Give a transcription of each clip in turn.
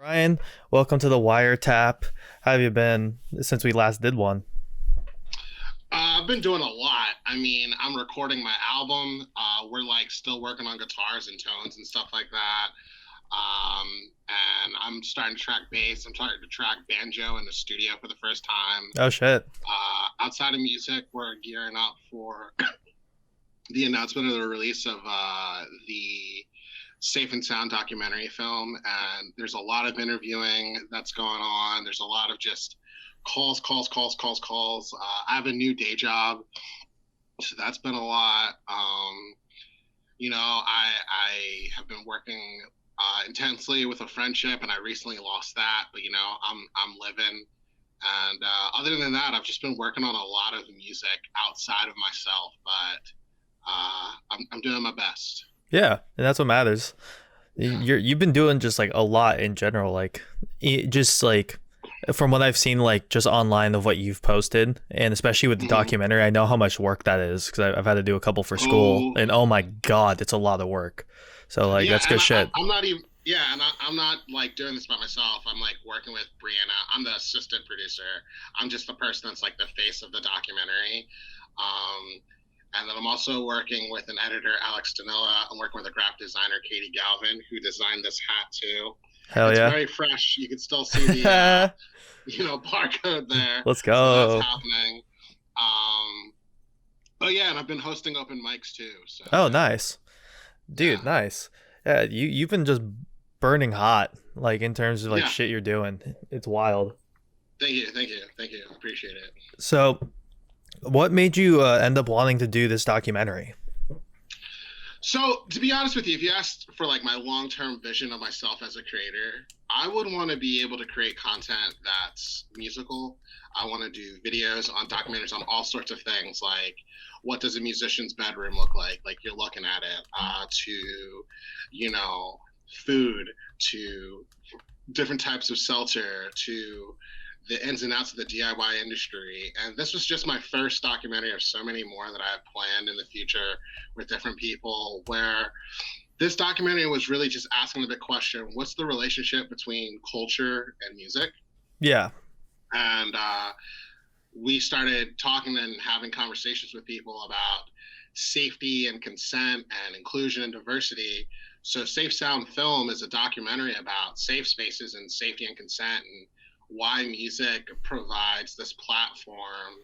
Ryan, welcome to the Wiretap. How have you been since we last did one? I've been doing a lot. I mean, I'm recording my album. We're like still working on guitars and tones and stuff like that. Um, and I'm starting to track bass. I'm starting to track banjo in the studio for the first time. Oh shit. Outside of music, we're gearing up for the announcement of the release of the Safe and Sound documentary film. And there's a lot of interviewing that's going on. There's a lot of just calls. I have a new day job, so that's been a lot. I have been working intensely with a friendship, and I recently lost that. But I'm living, and other than that, I've just been working on a lot of music outside of myself. But I'm doing my best. Yeah, and that's what matters. Yeah. You've been doing just like a lot in general, like just like from what I've seen, like just online of what you've posted, and especially with the hmm documentary, I know how much work that is because I've had to do a couple for school, Oh, and oh my god, it's a lot of work. So like yeah, that's good and shit. I'm not even. Yeah, and I'm not like doing this by myself. I'm like working with Brianna. I'm the assistant producer. I'm just the person that's like the face of the documentary. Um, and then I'm also working with an editor, Alex Danilla. I'm working with a graphic designer, Katie Galvin, who designed this hat too. Hell It's yeah. very fresh. You can still see the barcode there. Let's So that's go. happening. Um, but yeah, and I've been hosting open mics too. So Oh, nice. yeah, Dude, nice. Yeah, you've been just burning hot, like in terms of like yeah. shit you're doing. It's wild. Thank you. Appreciate it. So, what made you end up wanting to do this documentary? So, to be honest with you, if you asked for like my long-term vision of myself as a creator, I would want to be able to create content that's musical. I want to do videos on documentaries on all sorts of things, like what does a musician's bedroom look like you're looking at it, to, you know, food, to different types of seltzer, to the ins and outs of the DIY industry. And this was just my first documentary of so many more that I have planned in the future with different people, where this documentary was really just asking the big question: what's the relationship between culture and music? Yeah. And we started talking and having conversations with people about safety and consent and inclusion and diversity. So, Safe Sound Film is a documentary about safe spaces and safety and consent, and why music provides this platform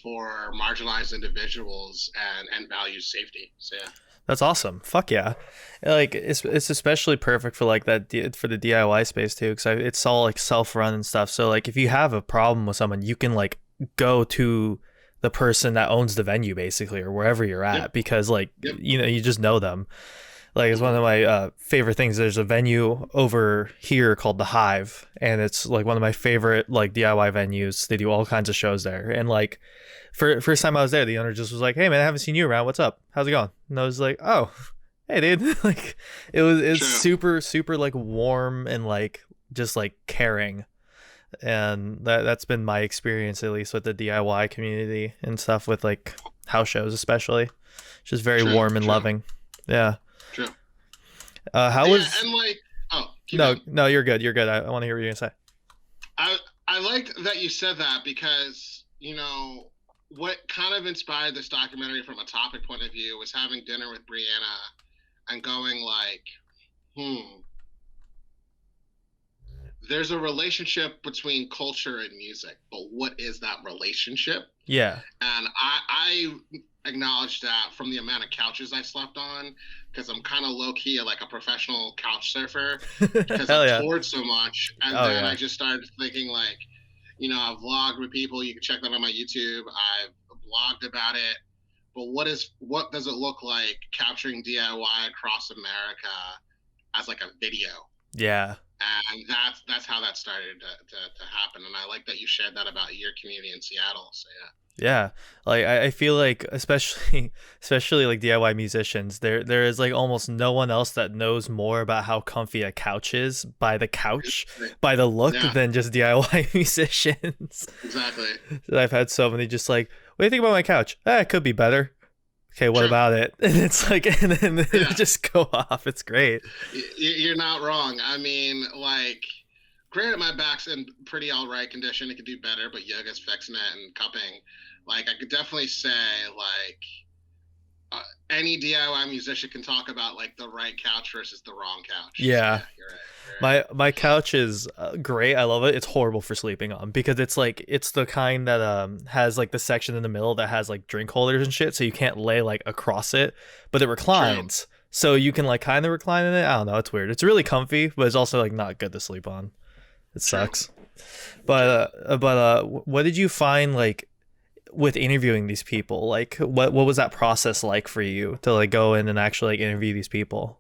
for marginalized individuals and values safety. So, yeah. That's awesome. Fuck yeah. Like it's especially perfect for like for the DIY space too cuz it's all like self-run and stuff. So like if you have a problem with someone, you can like go to the person that owns the venue basically or wherever you're Yep. at because like Yep. you just know them. Like it's one hmm of my favorite things. There's a venue over here called the Hive, and it's like one of my favorite like DIY venues. They do all kinds of shows there, and like for first time I was there, the owner just was like, "Hey man, I haven't seen you around. What's up? How's it going?" And I was like, "Oh, hey dude." Like it's True. super like warm and like just like caring, and that's been my experience at least with the DIY community and stuff with like house shows especially. Just very True. warm and True. loving. Yeah. True. How Yeah. was And like, oh, keep no, going. no, you're good. You're good. I want to hear what you're gonna say. I liked that you said that because, what kind of inspired this documentary from a topic point of view was having dinner with Brianna and going like, hmm, there's a relationship between culture and music, but what is that relationship? Yeah. And I acknowledge that from the amount of couches I slept on, because I'm kind of low key like a professional couch surfer, because Hell I've yeah. toured so much. And Oh then yeah. I just started thinking like, I've vlogged with people. You can check that on my YouTube. I've blogged about it. But what does it look like capturing DIY across America as like a video? Yeah. And that's how that started to happen. And I like that you shared that about your community in Seattle. So yeah. Yeah. Like I feel like especially like DIY musicians, there is like almost no one else that knows more about how comfy a couch is by the couch, by the look Yeah, than just DIY musicians. exactly. I've had so many just like, what do you think about my couch? It could be better. okay, what True. about it? And it's like, and then they Yeah. just go off. It's great. You're not wrong. I mean, like, granted, my back's in pretty all right condition. It could do better, but yoga's fixing it and cupping. Like, I could definitely say, like, any DIY musician can talk about like the right couch versus the wrong couch. So, Yeah. yeah, you're right. You're right. My couch is great. I love it. It's horrible for sleeping on because it's like it's the kind that has like the section in the middle that has like drink holders and shit, so you can't lay like across it, but it reclines. So you can like kind of recline in it. I don't know. It's weird. It's really comfy, but it's also like not good to sleep on. It sucks. But what did you find like with interviewing these people? Like what was that process like for you to like go in and actually like interview these people?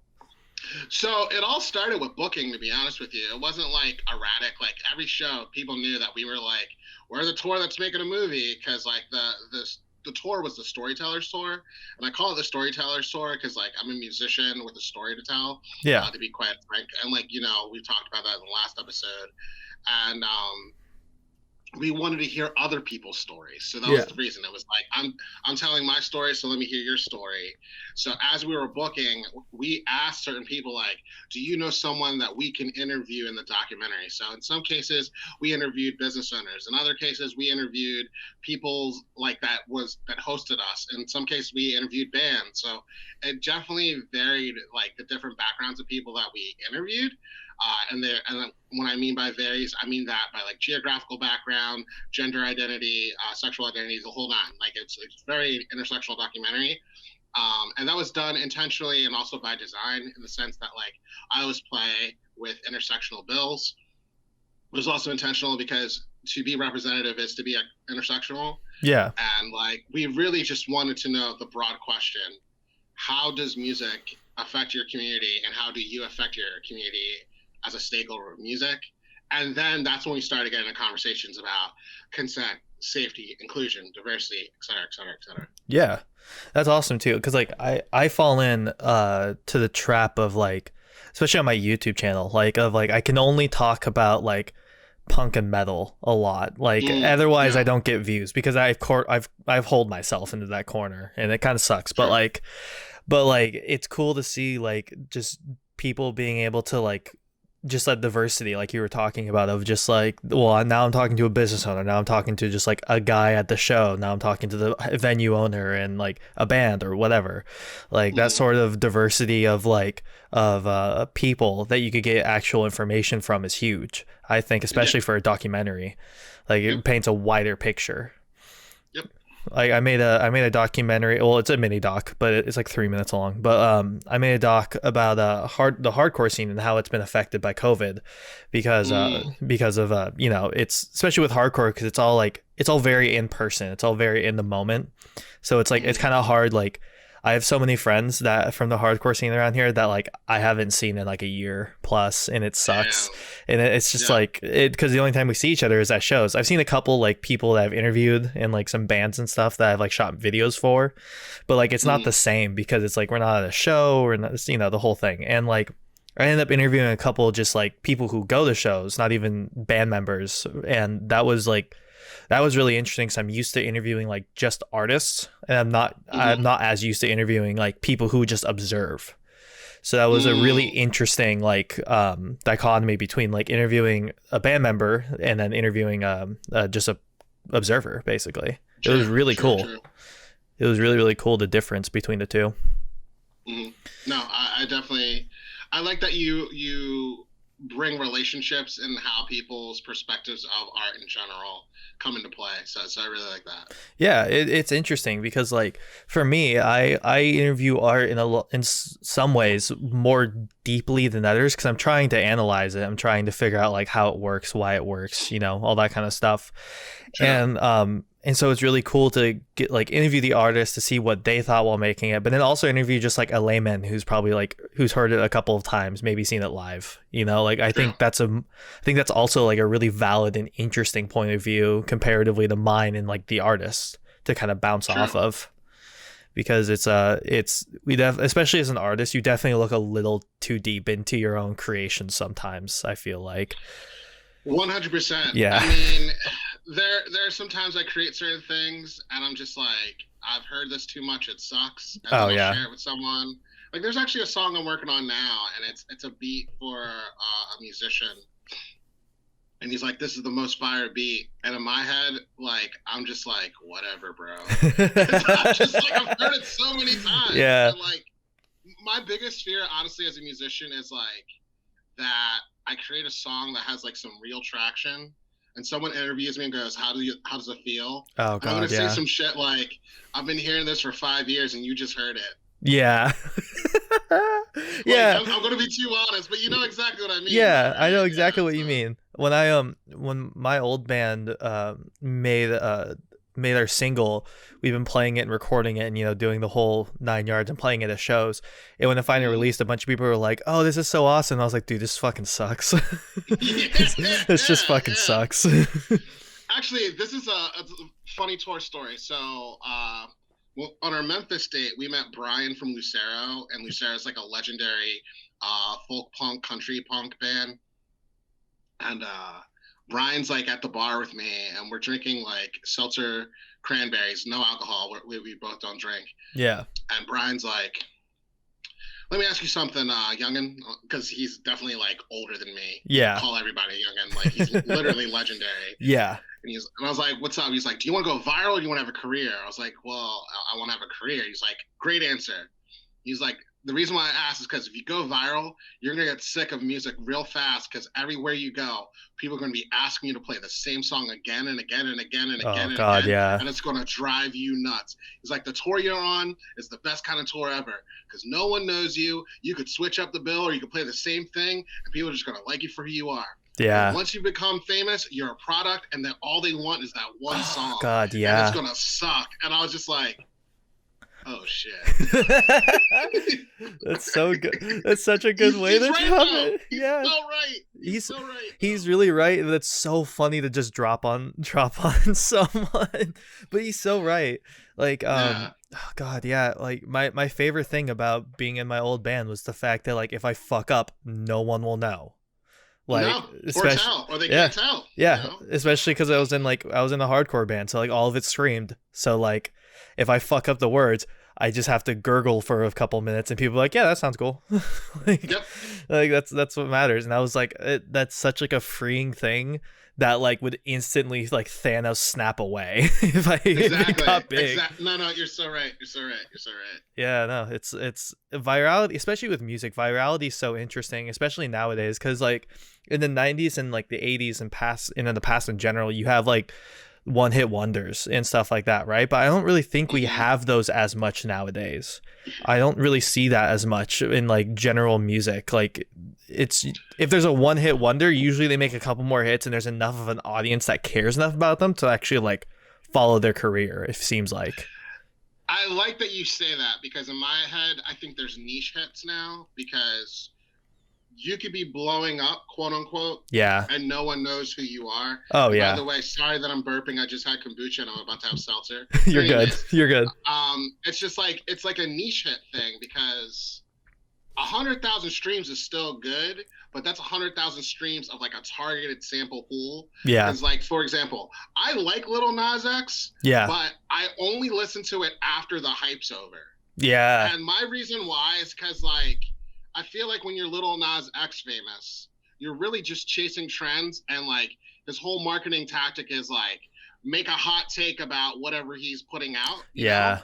So it all started with booking, to be honest with you. It wasn't like erratic. Like every show, people knew that we were like, we're the tour that's making a movie, because like the tour was the Storytellers tour, and I call it the Storytellers tour because like I'm a musician with a story to tell. Yeah. To be quite frank, and like we talked about that in the last episode, and we wanted to hear other people's stories. So that was the reason. It was like, I'm telling my story, so let me hear your story. So as we were booking, we asked certain people like, do you know someone that we can interview in the documentary? So in some cases we interviewed business owners. In other cases we interviewed people like that hosted us. In some cases we interviewed bands. So it definitely varied, like the different backgrounds of people that we interviewed. And when I mean by varies, I mean that by like geographical background, gender identity, sexual identity, the whole nine. Like it's very intersectional documentary, and that was done intentionally and also by design, in the sense that like I always play with intersectional bills. It was also intentional because to be representative is to be intersectional. Yeah. And like we really just wanted to know the broad question: how does music affect your community, and how do you affect your community as a stakeholder of music? And then that's when we started getting into conversations about consent, safety, inclusion, diversity, et cetera, et cetera, et cetera. Yeah. That's awesome too. Cause like I fall in to the trap of like, especially on my YouTube channel, like of like I can only talk about like punk and metal a lot. Like otherwise I don't get views because I've hold myself into that corner, and it kind of sucks. Sure. But like it's cool to see like just people being able to like just that diversity like you were talking about, of just like, well, now I'm talking to a business owner, now I'm talking to just like a guy at the show, now I'm talking to the venue owner and like a band or whatever. Like that sort of diversity of like of people that you could get actual information from is huge, I think, especially for a documentary. Like it paints a wider picture. Like I made a documentary. Well, it's a mini doc, but it's like 3 minutes long. But I made a doc about the hardcore scene and how it's been affected by COVID, because of it's especially with hardcore, because it's all very in person. It's all very in the moment. So it's like it's kind of hard. Like I have so many friends that from the hardcore scene around here that like I haven't seen in like a year plus, and it sucks. And it's just like it, because the only time we see each other is at shows. I've seen a couple like people that I've interviewed and like some bands and stuff that I've like shot videos for, but like it's not the same because it's like we're not at a show, or not, the whole thing. And like I ended up interviewing a couple just like people who go to shows, not even band members, and that was really interesting because I'm used to interviewing like just artists, and I'm not as used to interviewing like people who just observe. So that was a really interesting like dichotomy between like interviewing a band member and then interviewing just a observer, basically. It was really cool. It was really, really cool, the difference between the two. No, I definitely like that you bring relationships and how people's perspectives of art in general come into play. So I really like that. Yeah, it's interesting because like for me, I interview art in some ways more deeply than others, because I'm trying to analyze it. I'm trying to figure out like how it works, why it works, all that kind of stuff. Sure. And so it's really cool to get like interview the artist to see what they thought while making it, but then also interview just like a layman who's probably like who's heard it a couple of times, maybe seen it live. Like I think that's also like a really valid and interesting point of view comparatively to mine and like the artist to kind of bounce off of, because especially as an artist, you definitely look a little too deep into your own creations sometimes, I feel like. 100%. Yeah. I mean, there are sometimes I create certain things and I'm just like, I've heard this too much, it sucks, and then Oh I'll yeah. share it with someone. Like there's actually a song I'm working on now, and it's a beat for a musician, and he's like, "This is the most fire beat," and in my head, like I'm just like, "Whatever, bro." I'm just like I've heard it so many times, Yeah. and like my biggest fear, honestly, as a musician, is like that I create a song that has like some real traction, and someone interviews me and goes, how does it feel?" Oh And I'm gonna God, say yeah. some shit like, "I've been hearing this for 5 years, and you just heard it." Yeah. Like Yeah. I'm gonna be too honest, but you know exactly what I mean, though, Yeah, I know right? exactly Yeah. what So you mean. When my old band made our single, we've been playing it and recording it and doing the whole 9 yards and playing it at shows. And when it finally mm, released, a bunch of people were like, "Oh, this is so awesome!" And I was like, "Dude, this fucking sucks. yeah, This just fucking yeah. sucks." Actually, this is a funny tour story. So, well, on our Memphis date, we met Brian from Lucero, and Lucero is like a legendary folk punk, country punk band. And Brian's like at the bar with me, and we're drinking like seltzer cranberries, no alcohol. We both don't drink. Yeah. And Brian's like, "Let me ask you something, youngin," because he's definitely like older than me. Yeah. Call everybody youngin, like he's literally legendary. Yeah. And I was like, "What's up?" He's like, "Do you want to go viral or do you want to have a career?" I was like, "Well, I want to have a career." He's like, "Great answer." He's like, "The reason why I asked is because if you go viral, you're gonna get sick of music real fast because everywhere you go, people are gonna be asking you to play the same song again and again and again and Oh again and God, again, yeah. and it's gonna drive you nuts." He's like, "The tour you're on is the best kind of tour ever because no one knows you. You could switch up the bill or you could play the same thing, and people are just gonna like you for who you are. But Yeah. once you become famous, you're a product, and then all they want is that one Oh song, God, and it's yeah. gonna suck." And I was just like, "Oh shit." That's so good. That's such a good way He's to right drop though. it. He's Yeah. so right. He's He's so right. he's Though. really right. That's so funny to just drop on someone. But he's so right. Like Yeah. oh God, yeah. Like my favorite thing about being in my old band was the fact that like if I fuck up, no one will know. Like No, or especially tell, or they yeah. can't tell. You Yeah, know. especially cuz I was in a hardcore band, so like all of it's streamed. So like if I fuck up the words, I just have to gurgle for a couple minutes, and people are like, "Yeah, that sounds cool." like, Yep. like that's what matters. And I was like, that's such like a freeing thing that like would instantly like Thanos snap away if it Exactly. got big. Exactly. No, no, you're so right. You're so right. You're so right. Yeah, no, it's virality, especially with music. Virality is so interesting, especially nowadays, because like in the '90s and like the '80s and past, and in the past in general, you have like one hit wonders and stuff like that, right? But I don't really think we Hmm. have those as much nowadays. I don't really see that as much in like general music. Like it's if there's a one hit wonder, usually they make a couple more hits and there's enough of an audience that cares enough about them to actually like follow their career, it seems like. I like that you say that because in my head, I think there's niche hits now because you could be blowing up, quote unquote, Yeah. and no one knows who you are. Oh And by yeah. the way, sorry that I'm burping. I just had kombucha and I'm about to have seltzer. You're good. Anyways, You're good. it's just like it's like a niche hit thing because 100,000 streams is still good, but that's 100,000 streams of like a targeted sample pool. Yeah. Because like for example, I like Little Nas X, Yeah. but I only listen to it after the hype's over. Yeah. And my reason why is because like I feel like when you're Little Nas X famous, you're really just chasing trends, and like his whole marketing tactic is like make a hot take about whatever he's putting out. Yeah.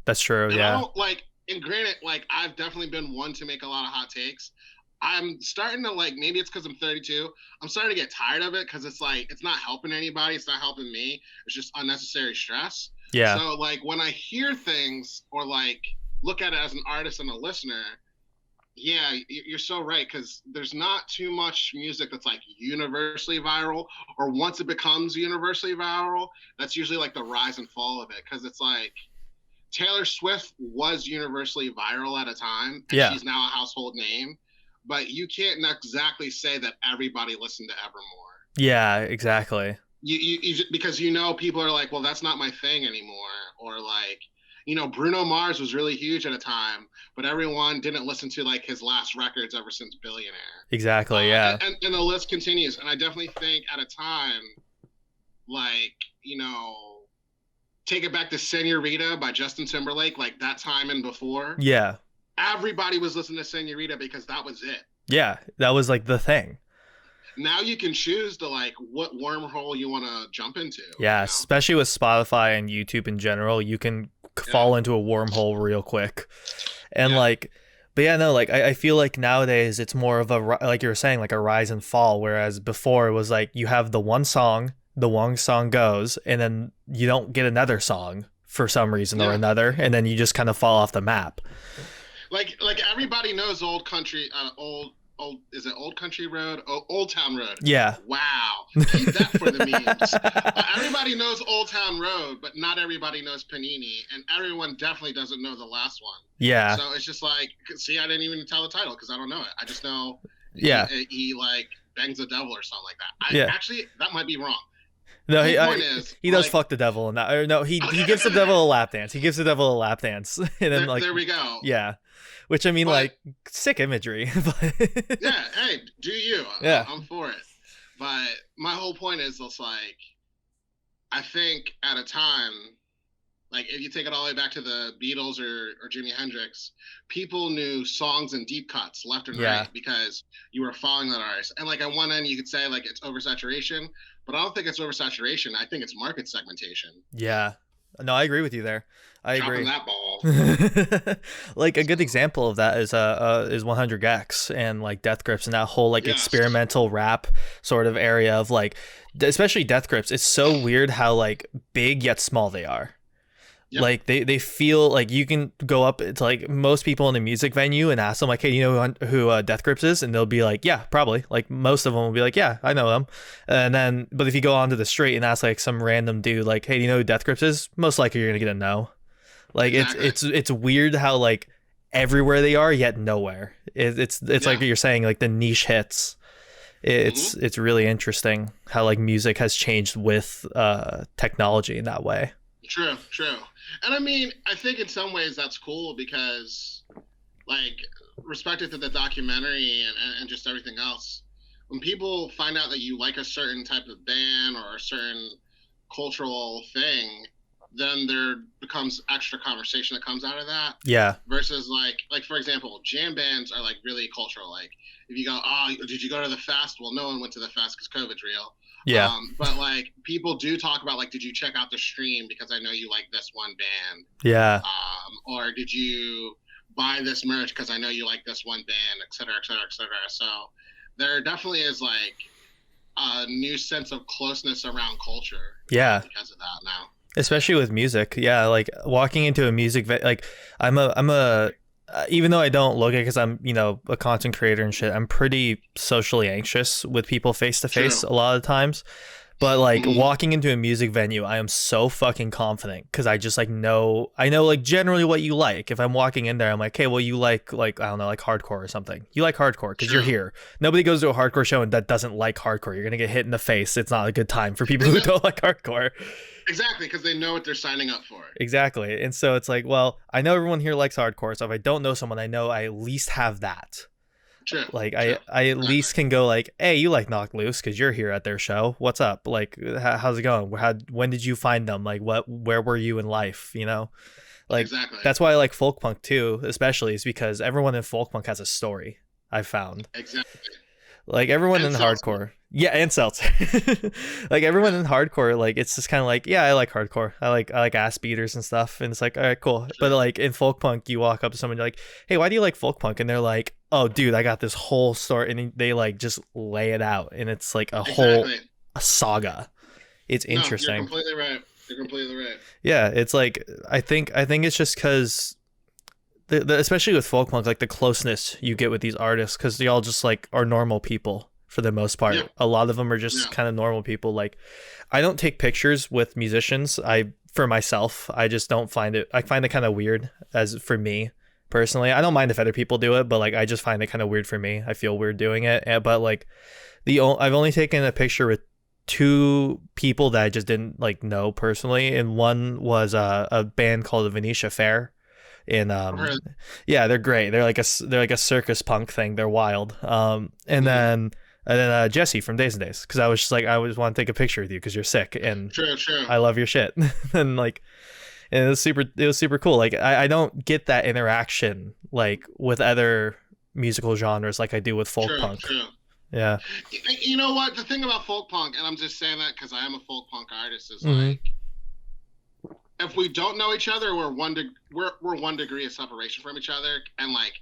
That's true. And I Yeah. don't like. And granted, like I've definitely been one to make a lot of hot takes. I'm starting to like maybe it's because I'm 32. I'm starting to get tired of it because it's like it's not helping anybody. It's not helping me. It's just unnecessary stress. Yeah. So like when I hear things or like look at it as an artist and a listener, yeah, you're so right because there's not too much music that's like universally viral, or once it becomes universally viral, that's usually like the rise and fall of it because it's like Taylor Swift was universally viral at a time, and Yeah. she's now a household name, but you can't exactly say that everybody listened to Evermore. Yeah. Exactly. You because people are like, well, that's not my thing anymore, or like Bruno Mars was really huge at a time, but everyone didn't listen to like his last records ever since Billionaire. Exactly. Yeah. And the list continues. And I definitely think at a time, like Take It Back to Senorita by Justin Timberlake, like that time and before, Yeah. everybody was listening to Senorita because that was it. Yeah, that was like the thing. Now you can choose to like what wormhole you want to jump into. Yeah, You know? especially with Spotify and YouTube in general, you can fall into a wormhole real quick. And Yeah. like, but yeah, no, like I feel like nowadays it's more of like you were saying, like a rise and fall, whereas before it was like you have the one song goes, and then you don't get another song for some reason or Yeah. another, and then you just kind of fall off the map. Like everybody knows Old Country, old is it Old Country Road? Old Town Road. Yeah. Wow, keep that for the memes. Everybody knows Old Town Road, but not everybody knows Panini, and everyone definitely doesn't know the last one. Yeah. So it's just like, see, I didn't even tell the title because I don't know it. I just know Yeah. he like bangs the devil or something like that. Yeah. Actually, that might be wrong. No, The point is, he does like- fuck the devil in that. Or no, he gives the devil a lap dance. He gives the devil a lap dance, and then like there we go. yeah, which I mean, But- like sick imagery. But Yeah, hey, do you? Yeah. I'm for it. But my whole point is, it's like, I think at a time, like if you take it all the way back to the Beatles or Jimi Hendrix, people knew songs and deep cuts left and Yeah. right because you were following that artist. And like on one end, you could say like it's oversaturation, but I don't think it's oversaturation. I think it's market segmentation. yeah, no, I agree with you there. I Dropping agree. that ball. Like a good example of that is 100 Gex and like Death Grips and that whole like Yes. experimental rap sort of area of like, especially Death Grips. It's so weird how like big yet small they are. Yep. Like they feel like you can go up to like most people in a music venue and ask them like, hey, you know who Death Grips is? And they'll be like, yeah, probably. Like most of them will be like, yeah, I know them. And then, but if you go onto the street and ask like some random dude like, hey, do you know who Death Grips is? Most likely you're gonna get a no. Like Exactly. it's weird how like everywhere they are yet nowhere. It's like Yeah. what you're saying, like the niche hits. It's really interesting how like music has changed with technology in that way. True. And I mean, I think in some ways that's cool because, like, respected to the documentary and just everything else, when people find out that you like a certain type of band or a certain cultural thing, then there becomes extra conversation that comes out of that. Yeah. Versus like for example, jam bands are like really cultural. Like if you go, oh, did you go to the fest? Well, no one went to the fest because COVID's real. Yeah. But like people do talk about like, did you check out the stream because I know you like this one band? Yeah. Or did you buy this merch because I know you like this one band, et cetera, et cetera, et cetera. So there definitely is like a new sense of closeness around culture. Yeah. Because of that now. Especially with music. Yeah, like walking into a music like I'm a even though I don't look it because I'm, you know, a content creator and shit, I'm pretty socially anxious with people face to face a lot of times. But like walking into a music venue, I am so fucking confident because I just like I know like generally what you like. If I'm walking in there, I'm like, hey, well, you like I don't know, like hardcore or something. You like hardcore because you're here. Nobody goes to a hardcore show and that doesn't like hardcore. You're gonna get hit in the face. It's not a good time for people who don't like hardcore. Exactly, because they know what they're signing up for. Exactly. And so it's like, well, I know everyone here likes hardcore, so if I don't know someone, I know I at least have that. True. Like True. I at least can go like, hey, you like Knock Loose because you're here at their show. What's up? Like, how's it going? When did you find them? Like, where were you in life? You know, like Exactly. that's why I like folk punk too, especially is because everyone in folk punk has a story. I've found Exactly. like everyone And in seltzer. hardcore. Yeah, and seltzer. Like everyone in hardcore, like it's just kind of like, yeah, I like hardcore. I like ass beaters and stuff, and it's like, all right, cool. But like in folk punk, you walk up to someone, you're like, hey, why do you like folk punk? And they're like, oh, dude, I got this whole story, and they like just lay it out, and it's like a whole saga. It's No, interesting. you're completely right. You're completely right. Yeah, it's like I think it's just because. Especially with folk punk, like the closeness you get with these artists, because they all just like are normal people for the most part. Yeah. A lot of them are just kind of normal people. Like, I don't take pictures with musicians. For myself, I just don't find it. I find it kind of weird. As for me personally, I don't mind if other people do it, but like I just find it kind of weird for me. I feel weird doing it. But like I've only taken a picture with two people that I just didn't like know personally, and one was a band called the Venetia Fair. And yeah, they're great. They're like a circus punk thing. They're wild. And then And then Jesse from Days and Days, because I was just like, I always want to take a picture with you because you're sick and True. I love your shit. And like, and it was super cool. Like I don't get that interaction like with other musical genres like I do with folk punk. True. Yeah. You know what? The thing about folk punk, and I'm just saying that because I am a folk punk artist, is Mhm. like, if we don't know each other, we're one degree of separation from each other. And like,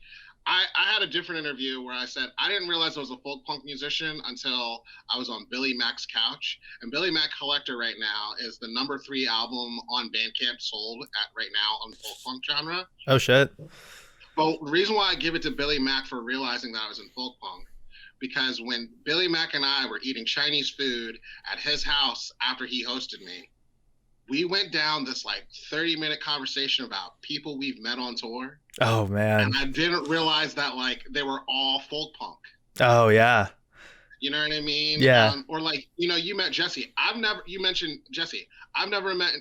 I had a different interview where I said I didn't realize I was a folk punk musician until I was on Billy Mack's couch. And Billy Mack Collector right now is the #3 album on Bandcamp sold at right now on folk punk genre. Oh shit. But the reason why I give it to Billy Mack for realizing that I was in folk punk, because when Billy Mack and I were eating Chinese food at his house after he hosted me, we went down this like 30-minute conversation about people we've met on tour. Oh man. And I didn't realize that like they were all folk punk. Oh yeah. You know what I mean? Yeah. Or like, you met Jesse. You mentioned Jesse. I've never met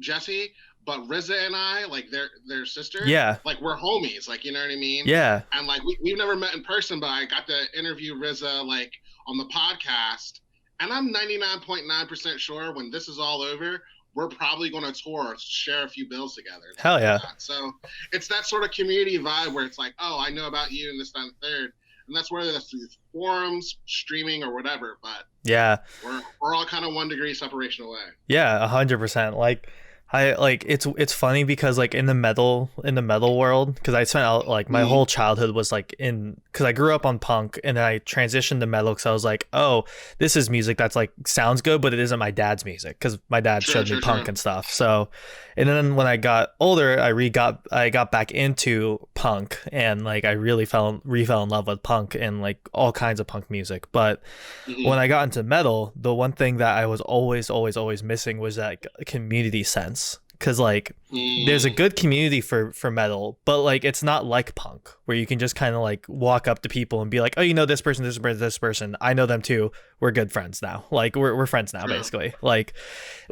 Jesse, but RZA and I, like their sister. Yeah. Like we're homies. Like, you know what I mean? Yeah. And like we've never met in person, but I got to interview RZA like on the podcast. And I'm 99.9% sure when this is all over, we're probably going to tour, share a few bills together. Hell yeah. So it's that sort of community vibe where it's like, oh, I know about you and this, that, and the third. And that's whether that's through forums, streaming, or whatever. But yeah, we're all kind of 1 degree separation away. Yeah, 100%. Like I like it's funny because like in the metal world, because I spent out like my whole childhood was like because I grew up on punk and then I transitioned to metal because I was like, oh, this is music that's like sounds good, but it isn't my dad's music because my dad showed me punk and stuff. So, and then when I got older, I got back into punk and like I really fell in love with punk and like all kinds of punk music. But when I got into metal, the one thing that I was always missing was that community sense. Because like there's a good community for metal, but like it's not like punk where you can just kind of like walk up to people and be like, oh, you know, this person, I know them too, we're good friends now, like we're friends now, basically. Like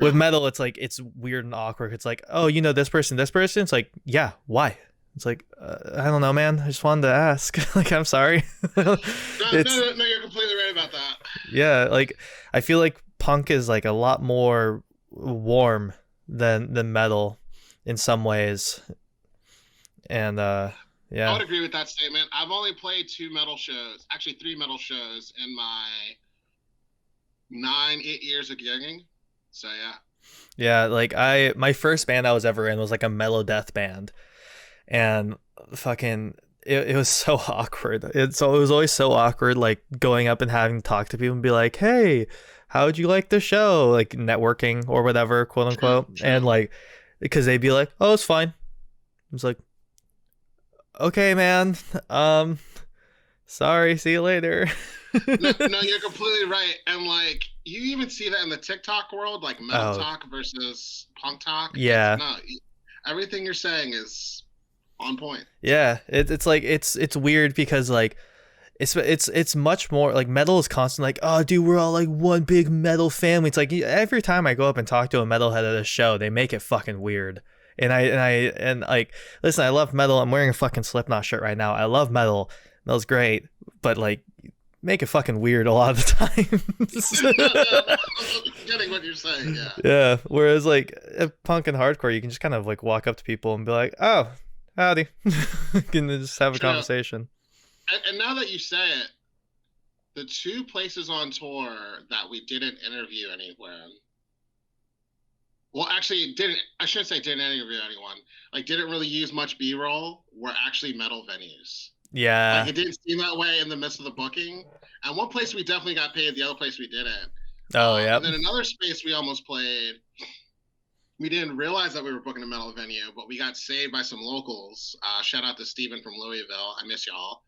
with metal, it's like it's weird and awkward. It's like, oh, you know, this person, it's like, yeah, why? It's like, I don't know, man, I just wanted to ask. Like, I'm sorry. No, you're completely right about that. Yeah, like I feel like punk is like a lot more warm than metal in some ways. And yeah, I would agree with that statement. I've only played 3 metal shows in my 8 years of gigging. So yeah, like my first band I was ever in was like a mellow death band, and fucking it was so awkward. It was always so awkward, like going up and having to talk to people and be like, hey, how would you like the show? Like networking or whatever, quote unquote. True. And like, because they'd be like, oh, it's fine. I was like, okay, man. Sorry, see you later. no, you're completely right. And like, you even see that in the TikTok world, like metal talk versus punk talk. Yeah. No, everything you're saying is on point. Yeah. It's like, it's weird because like, it's much more like metal is constant like, oh dude, we're all like one big metal family. It's like every time I go up and talk to a metalhead at a show, they make it fucking weird. And I like, listen, I love metal. I'm wearing a fucking Slipknot shirt right now. I love metal. Metal's great, but like make it fucking weird a lot of the time. I'm getting what you're saying, yeah. Yeah. Whereas like punk and hardcore, you can just kind of like walk up to people and be like, oh, howdy. Can just have a conversation. And now that you say it, the 2 places on tour that we didn't interview anywhere, well, actually, I shouldn't say didn't interview anyone, like didn't really use much B-roll, were actually metal venues. Yeah. Like it didn't seem that way in the midst of the booking. And one place we definitely got paid, the other place we didn't. Oh, yeah. And then another space we almost played, we didn't realize that we were booking a metal venue, but we got saved by some locals. Shout out to Steven from Louisville. I miss y'all.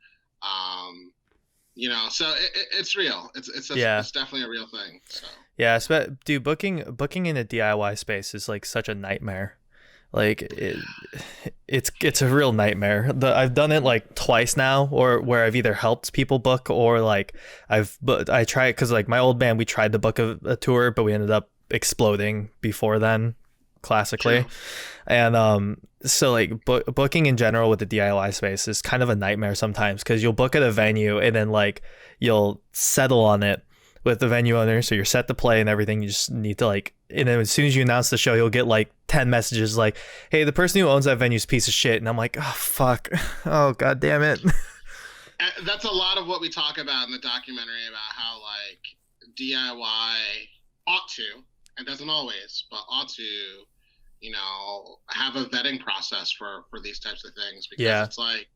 You know, so it's real. It's definitely a real thing. So yeah, dude, booking in a DIY space is like such a nightmare. Like it's a real nightmare. I've done it like twice now, or where I've either helped people book or like I tried because like my old band, we tried to book a tour, but we ended up exploding before then. classically. True. And so like booking in general with the DIY space is kind of a nightmare sometimes, because you'll book at a venue and then like you'll settle on it with the venue owner, so you're set to play and everything. You just need to like, and then as soon as you announce the show, you'll get like 10 messages like, hey, the person who owns that venue's a piece of shit. And I'm like, oh fuck, oh god damn it. That's a lot of what we talk about in the documentary, about how like DIY ought to, and doesn't always, but ought to, have a vetting process for these types of things, because it's like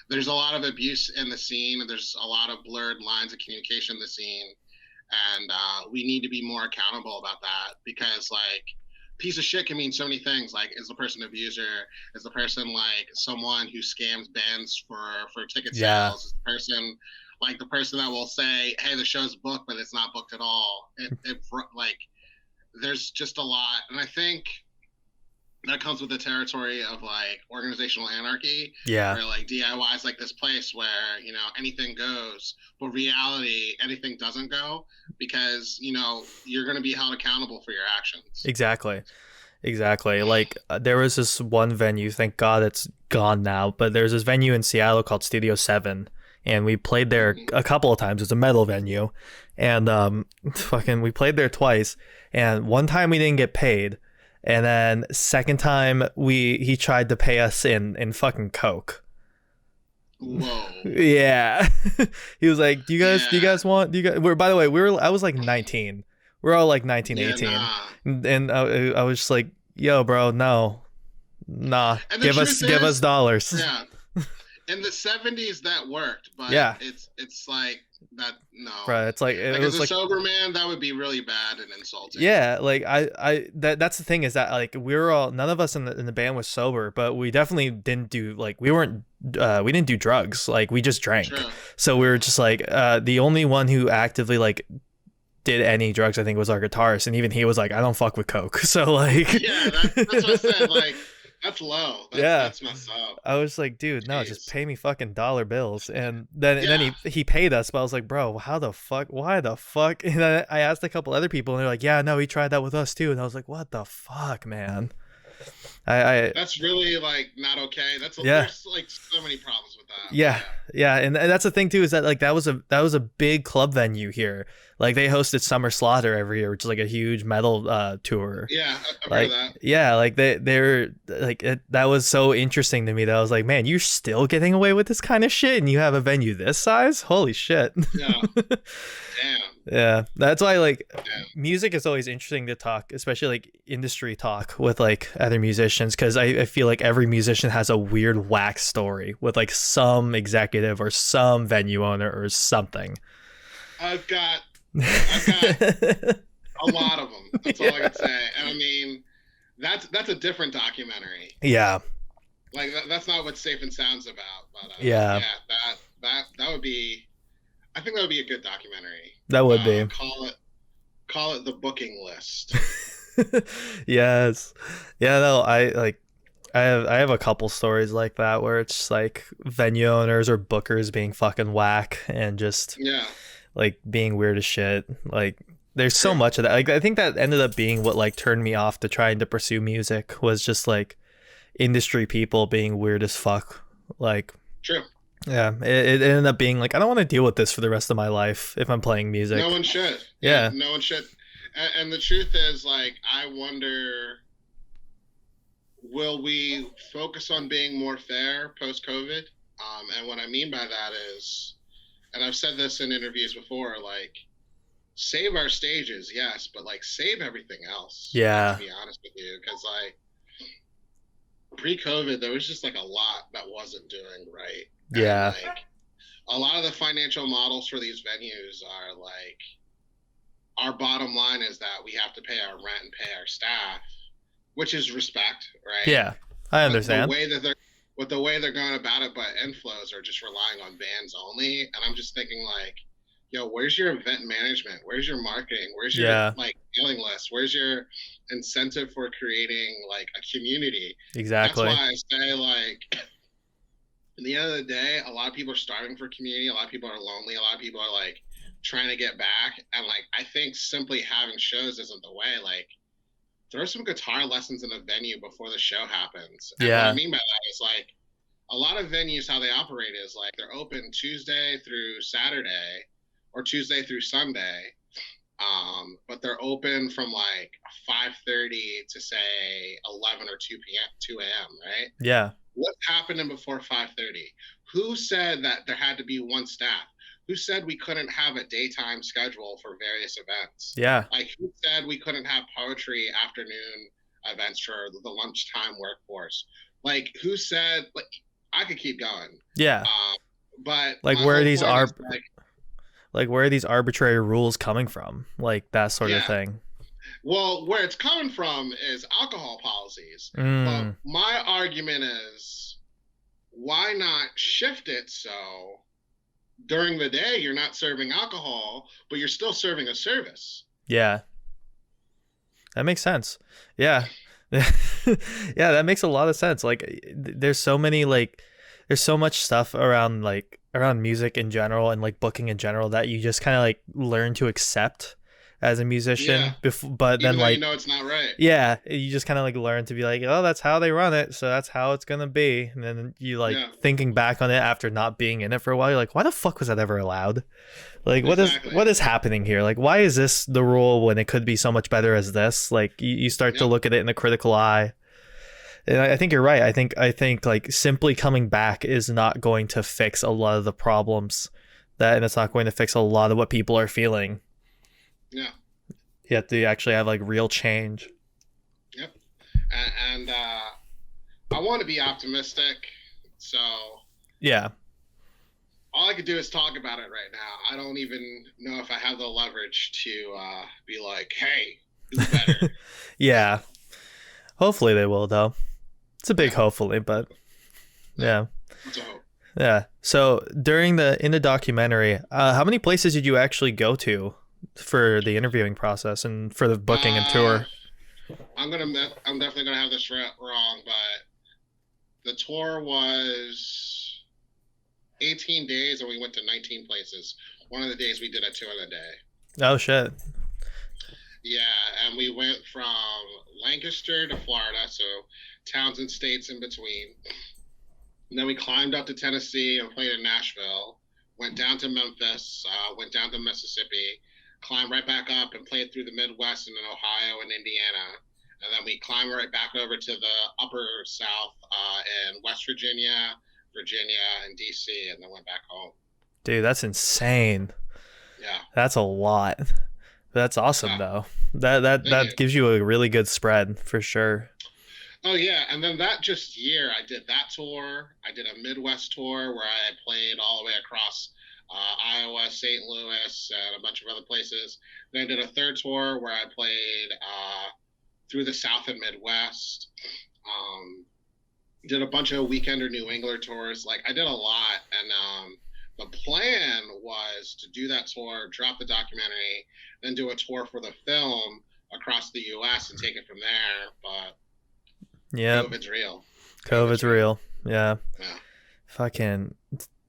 there's a lot of abuse in the scene, and there's a lot of blurred lines of communication in the scene, and we need to be more accountable about that, because like piece of shit can mean so many things. Like, is the person an abuser? Is the person like someone who scams bands for ticket sales? Is the person like the person that will say, hey, the show's booked but it's not booked at all? Like there's just a lot, and I think that comes with the territory of like organizational anarchy. Where like DIY is like this place where anything goes, but reality anything doesn't go, because you're going to be held accountable for your actions. Exactly. Like there was this one venue, thank god it's gone now, but there's this venue in Seattle called Studio 7, and we played there a couple of times. It's a metal venue, and we played there twice, and one time we didn't get paid. And then second time he tried to pay us in fucking Coke. Whoa. Yeah. He was like, do you guys want, by the way, I was like 19. We're all like 19, 18. Nah. And I was just like, yo, bro, no. Nah. Give us dollars. Yeah. In the 70s that worked, but it's like that. No, right. It's like, it was as a like, sober man, that would be really bad and insulting. Yeah, like that's the thing, is that like we were all, none of us in the band was sober, but we definitely didn't do like, we didn't do drugs, like we just drank. True. So we were just like the only one who actively like did any drugs, I think, was our guitarist, and even he was like, I don't fuck with Coke. So like yeah, that's what I said. Like, that's low. That's messed up. I was like, dude, no, just pay me fucking dollar bills. And then he paid us, but I was like, bro, how the fuck? Why the fuck? And then I asked a couple other people, and they're like, yeah, no, he tried that with us too. And I was like, what the fuck, man? That's really like not okay. There's like so many problems with that. Yeah, and that's the thing too, is that like that was a big club venue here. Like they hosted Summer Slaughter every year, which is like a huge metal tour. Yeah, I've like, heard that. Yeah, like they're like that was so interesting to me, that I was like, man, you're still getting away with this kind of shit, and you have a venue this size? Holy shit. Yeah. Damn. Yeah, that's why like music is always interesting to talk, especially like industry talk with like other musicians, because I feel like every musician has a weird whack story with like some executive or some venue owner or something. I've got a lot of them. That's all I can say. And I mean, that's a different documentary. Yeah. Like that's not what Safe and Sound's about. But that would be. I think that would be a good documentary. That would be. Call it The Booking List. Yes. Yeah. No. I have a couple stories like that where it's just like venue owners or bookers being fucking whack and just like being weird as shit. Like there's so much of that. Like I think that ended up being what like turned me off to trying to pursue music, was just like industry people being weird as fuck. Like true. Yeah, it ended up being like, I don't want to deal with this for the rest of my life if I'm playing music. No one should. Yeah. No one should. And the truth is, like, I wonder, will we focus on being more fair post-COVID? And what I mean by that is, and I've said this in interviews before, like, save our stages, yes, but like save everything else. Yeah. To be honest with you, because like pre-COVID, there was just like a lot that wasn't doing right. Yeah. And, like, a lot of the financial models for these venues are like, our bottom line is that we have to pay our rent and pay our staff, which is respect, right? Yeah, I understand. But the way they're going about it, but inflows are just relying on bands only. And I'm just thinking like, yo, where's your event management? Where's your marketing? Where's your like mailing list? Where's your incentive for creating like a community? Exactly. That's why I say like, at the end of the day, a lot of people are starving for community. A lot of people are lonely. A lot of people are like trying to get back. And like, I think simply having shows isn't the way. Like, throw some guitar lessons in a venue before the show happens. And what I Yeah. mean by that is like a lot of venues, how they operate is like they're open Tuesday through Saturday or Tuesday through Sunday. But they're open from like 5:30 to say 11 or 2 p.m. 2 a.m. Right? Yeah. What happened before 5:30? Who said that there had to be one staff? Who said we couldn't have a daytime schedule for various events? Yeah. Like who said we couldn't have poetry afternoon events for the lunchtime workforce? Like who said like I could keep going. Yeah. But Like my where are whole these point is like where are these arbitrary rules coming from? Like that sort of yeah. thing. Well, where it's coming from is alcohol policies. But Mm. my argument is why not shift it so during the day you're not serving alcohol, but you're still serving a service? Yeah. That makes sense. Yeah. Yeah, that makes a lot of sense. Like there's so many like there's so much stuff around like around music in general and like booking in general that you just kind of like learn to accept as a musician Yeah. before, but Even then though you like know it's not right. yeah, you just kind of like learn to be like, oh, that's how they run it, so that's how it's gonna be. And then you like Yeah. thinking back on it after not being in it for a while, you're like, why the fuck was that ever allowed? Like, Exactly. what is happening here? Like, why is this the rule when it could be so much better as this? Like, you start to Yep. look at it in a critical eye. And I think you're right. I think like simply coming back is not going to fix a lot of the problems and it's not going to fix a lot of what people are feeling. Yeah. You have to actually have like real change. Yep. And I want to be optimistic. So Yeah. all I could do is talk about it right now. I don't even know if I have the leverage to be like, hey, do better. Yeah. Hopefully they will though. It's a big hopefully, but yeah. That's a hope. Yeah. So in the documentary, how many places did you actually go to for the interviewing process and for the booking and tour? I'm definitely gonna have this wrong, but the tour was 18 days and we went to 19 places. One of the days we did a 2 in a day. Oh shit. Yeah, and we went from Lancaster to Florida, so towns and states in between. And then we climbed up to Tennessee and played in Nashville. Went down to Memphis, went down to Mississippi, climbed right back up and played through the Midwest and in Ohio and Indiana. And then we climbed right back over to the upper South in West Virginia, and DC, and then went back home. Dude, that's insane. Yeah. That's a lot. That's awesome though. That you. gives you a really good spread for sure. Oh yeah, and then that just year I did that tour. I did a Midwest tour where I played all the way across Iowa, St. Louis, and a bunch of other places. Then I did a third tour where I played through the South and Midwest. Did a bunch of Weekender New England tours. Like I did a lot, and the plan was to do that tour, drop the documentary, then do a tour for the film across the U.S. and take it from there. But yeah, COVID's real. COVID's real. Yeah. Yeah. Fucking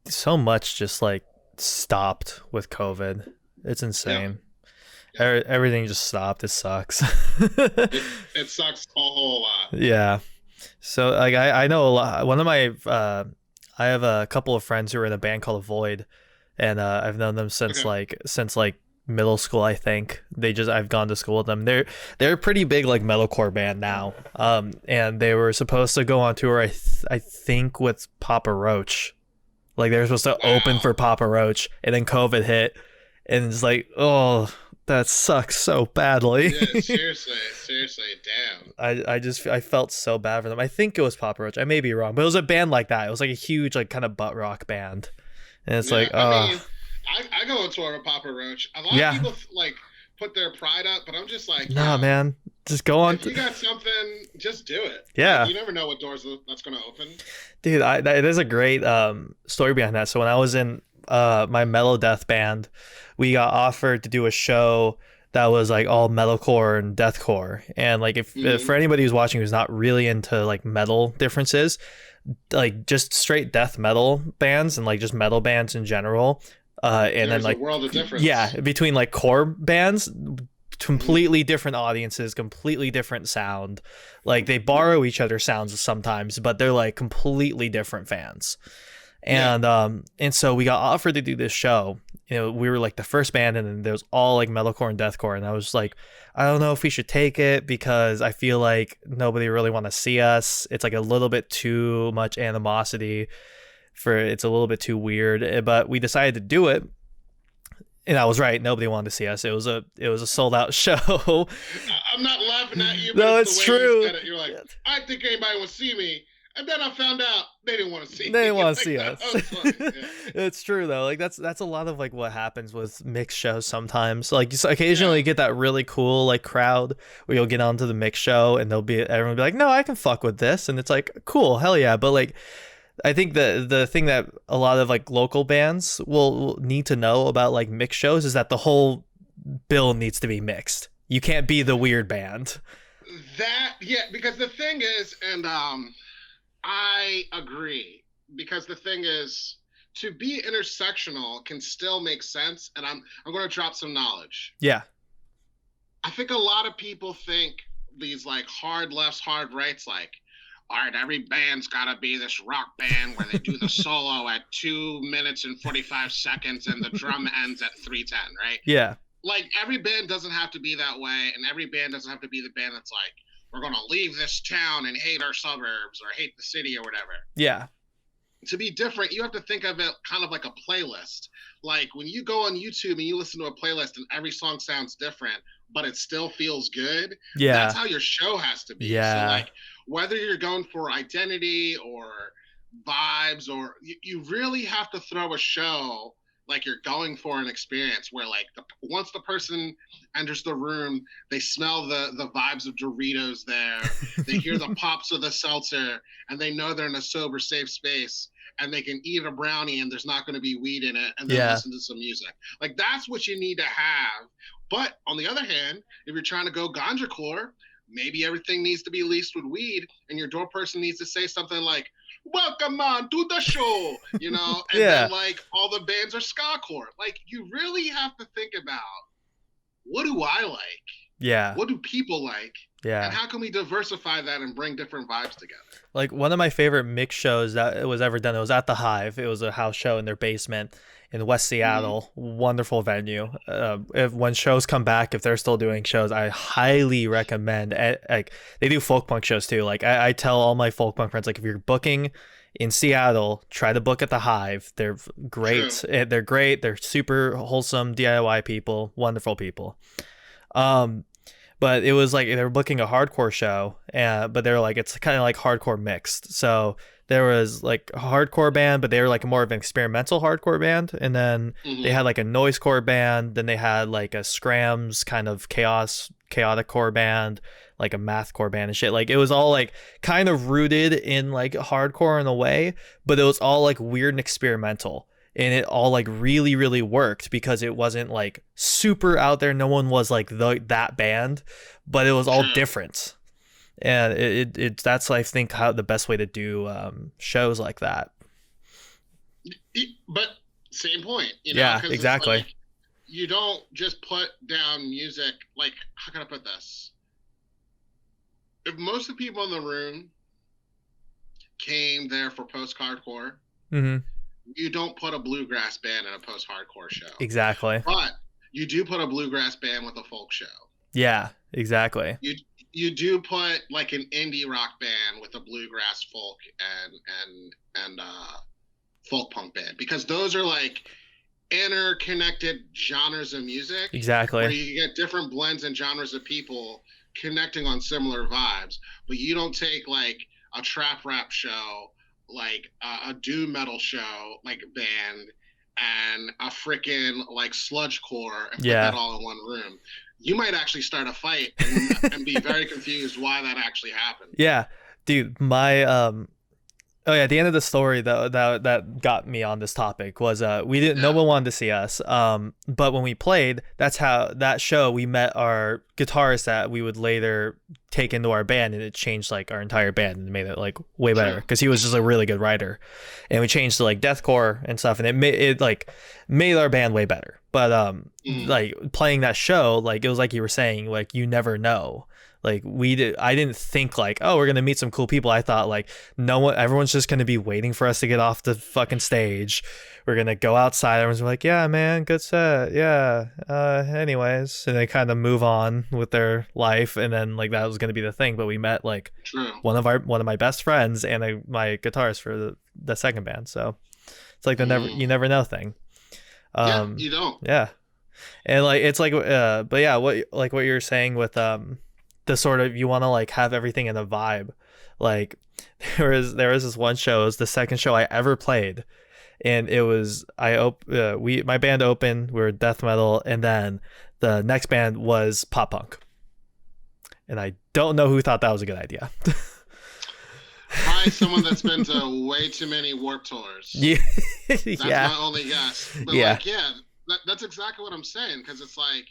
so much just like stopped with COVID. It's insane. Yeah. Everything just stopped. It sucks. It sucks a whole lot. Yeah. So like I know a lot. One of my I have a couple of friends who are in a band called Void, and I've known them since like middle school. I think I've gone to school with them. They're a pretty big like metalcore band now. And they were supposed to go on tour. I think with Papa Roach. Like they were supposed to open for Papa Roach, and then COVID hit, and it's like, oh, that sucks so badly. Yeah, seriously, damn. I felt so bad for them. I think it was Papa Roach. I may be wrong, but it was a band like that. It was like a huge like kind of butt rock band, and it's like, I mean, I go on tour with Papa Roach. A lot of people like put their pride up, but I'm just like, nah, man, just go on. If you got something, just do it. Yeah, like, you never know what doors that's gonna open. Dude, it is a great story behind that. So when I was in my metal death band, we got offered to do a show that was like all metalcore and deathcore. And like if for anybody who's watching who's not really into like metal differences, like just straight death metal bands and like just metal bands in general, and There's then like a world of difference. Yeah, between like core bands, completely different audiences, completely different sound. Like they borrow each other's sounds sometimes, but they're like completely different fans. And so we got offered to do this show. You know, we were like the first band, and then there was all like metalcore and deathcore, and I was like, I don't know if we should take it because I feel like nobody really want to see us. It's like a little bit too much animosity it's a little bit too weird, but we decided to do it. And I was right. Nobody wanted to see us. It was a sold out show. I'm not laughing at you, but no, it's the way true. You said it. You're like, I think anybody would see me. And then I found out they didn't want to see me. They didn't want to see us. us. It's true though. Like that's a lot of like what happens with mixed shows sometimes. Like you occasionally get that really cool like crowd where you'll get onto the mixed show and everyone will be like, no, I can fuck with this, and it's like, cool, hell yeah. But like I think the thing that a lot of like local bands will need to know about like mixed shows is that the whole bill needs to be mixed. You can't be the weird band. Because the thing is, and I agree, because the thing is, to be intersectional can still make sense, and I'm going to drop some knowledge. Yeah. I think a lot of people think these like hard lefts, hard rights, like, all right, every band's got to be this rock band where they do the solo at 2 minutes and 45 seconds and the drum ends at 3:10, right? Yeah. Like every band doesn't have to be that way, and every band doesn't have to be the band that's like, we're going to leave this town and hate our suburbs or hate the city or whatever. Yeah. To be different, you have to think of it kind of like a playlist. Like when you go on YouTube and you listen to a playlist and every song sounds different, but it still feels good. Yeah. That's how your show has to be. Yeah. So like whether you're going for identity or vibes, or you really have to throw a show like you're going for an experience where like once the person enters the room, they smell the vibes of Doritos there, they hear the pops of the seltzer, and they know they're in a sober, safe space, and they can eat a brownie and there's not going to be weed in it, and then listen to some music. Like that's what you need to have. But on the other hand, if you're trying to go ganja-core, maybe everything needs to be laced with weed, and your door person needs to say something like, welcome on to the show, you know, and then like all the bands are ska-core. Like you really have to think about, what do I like? Yeah. What do people like? Yeah. And how can we diversify that and bring different vibes together? Like one of my favorite mix shows that was ever done, it was at the Hive. It was a house show in their basement in West Seattle. Wonderful venue. When shows come back, if they're still doing shows, I highly recommend. Like they do folk punk shows too. Like I tell all my folk punk friends, like if you're booking in Seattle, try to book at the Hive. They're great. True. They're great. They're super wholesome DIY people, wonderful people. But it was like they were booking a hardcore show, but they were like, it's kind of like hardcore mixed. So there was like a hardcore band, but they were like more of an experimental hardcore band. And then they had like a noisecore band. Then they had like a Scrams kind of chaotic core band, like a mathcore band and shit. Like it was all like kind of rooted in like hardcore in a way, but it was all like weird and experimental. And it all like really, really worked because it wasn't like super out there. No one was like that band, but it was all different. And it that's I think how the best way to do shows like that. But same point, you know? Yeah, exactly. Like, you don't just put down music. Like, how can I put this? If most of the people in the room came there for post-hardcore, you don't put a bluegrass band in a post-hardcore show. Exactly. But you do put a bluegrass band with a folk show. Yeah, exactly. You do put like an indie rock band with a bluegrass folk and folk punk band, because those are like interconnected genres of music. Exactly. Where you get different blends and genres of people connecting on similar vibes, but you don't take like a trap rap show, like a doom metal show, like a band, and a freaking like sludgecore, and put that all in one room. You might actually start a fight and be very confused why that actually happened. Yeah, dude, my the end of the story that got me on this topic was we didn't no one wanted to see us, but when we played, that's how that show we met our guitarist that we would later take into our band, and it changed like our entire band and made it like way better because he was just a really good writer, and we changed to like deathcore and stuff, and it made our band way better. But Mm. like playing that show, like it was like you were saying, like you never know. Like I didn't think like, oh, we're gonna meet some cool people. I thought like no one, everyone's just gonna be waiting for us to get off the fucking stage. We're gonna go outside. Everyone's like, yeah, man, good set, yeah. Anyways, and they kind of move on with their life, and then like that was gonna be the thing. But we met like True. one of my best friends and my guitarist for the second band. So it's like the never Mm. you never know thing. Yeah, Um, you don't. yeah, and like it's like but yeah, what you're saying with the sort of you want to like have everything in a vibe. Like there was this one show, it was the second show I ever played, and it was we my band opened, we were death metal, and then the next band was pop punk, and I don't know who thought that was a good idea. Probably someone that's been to way too many Warp Tours. Yeah. That's Yeah. my only guess. But Yeah. like, yeah, that's exactly what I'm saying. Because it's like,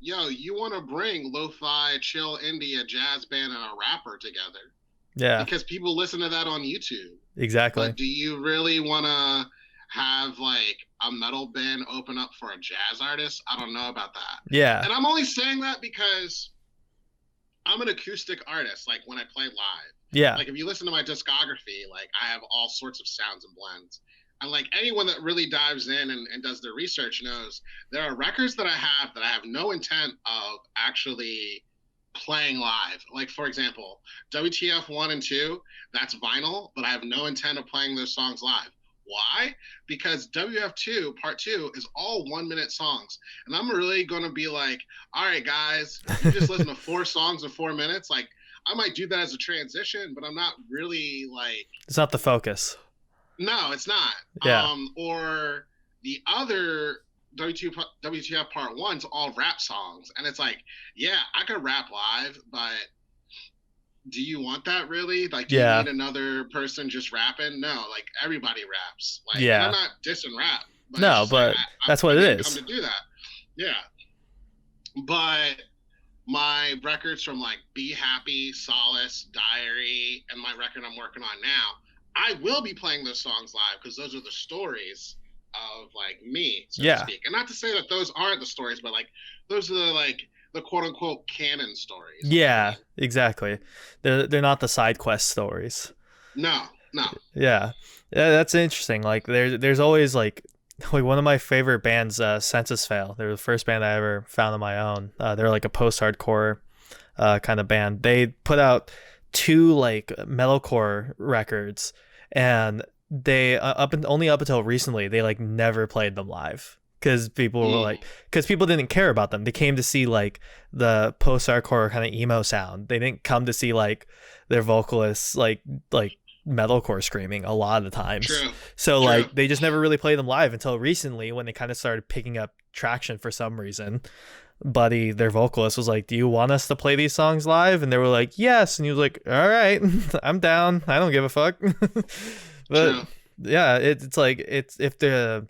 yo, you want to bring lo-fi, chill, indie, a jazz band, and a rapper together Yeah. because people listen to that on YouTube. Exactly. But do you really want to have like a metal band open up for a jazz artist? I don't know about that. Yeah. And I'm only saying that because I'm an acoustic artist. Like when I play live. Yeah. Like if you listen to my discography, like I have all sorts of sounds and blends. And like anyone that really dives in and does their research knows there are records that I have no intent of actually playing live. Like for example, WTF 1 and 2, that's vinyl, but I have no intent of playing those songs live. Why? Because WF2 Part 2 is all 1 minute songs. And I'm really going to be like, all right, guys, you just listen to 4 songs in 4 minutes. Like, I might do that as a transition, but I'm not really like. It's not the focus. No, it's not. Yeah. Or the other WTF Part 1's all rap songs. And it's like, yeah, I could rap live, but do you want that really? Like, do you need another person just rapping? No, like everybody raps. Like, yeah. I'm not dissing rap. But no, but like, that's what it is. Come to do that. Yeah. But my records from like Be Happy, Solace, Diary, and my record I'm working on now, I will be playing those songs live because those are the stories of like me, so to speak. And not to say that those aren't the stories, but like those are the like the quote unquote canon stories. Yeah, exactly. They're not the side quest stories. No. Yeah, that's interesting. Like there's always like one of my favorite bands, Census Fail. They're the first band I ever found on my own. They're like a post-hardcore kind of band. They put out 2 like metalcore records, and they only up until recently they like never played them live because people were like, because people didn't care about them. They came to see like the post-hardcore kind of emo sound. They didn't come to see like their vocalists like metalcore screaming a lot of the times. True. So like they just never really played them live until recently when they kind of started picking up traction for some reason. Buddy, their vocalist, was like, do you want us to play these songs live? And they were like, yes. And he was like, all right, I'm down, I don't give a fuck. But yeah, it's like if the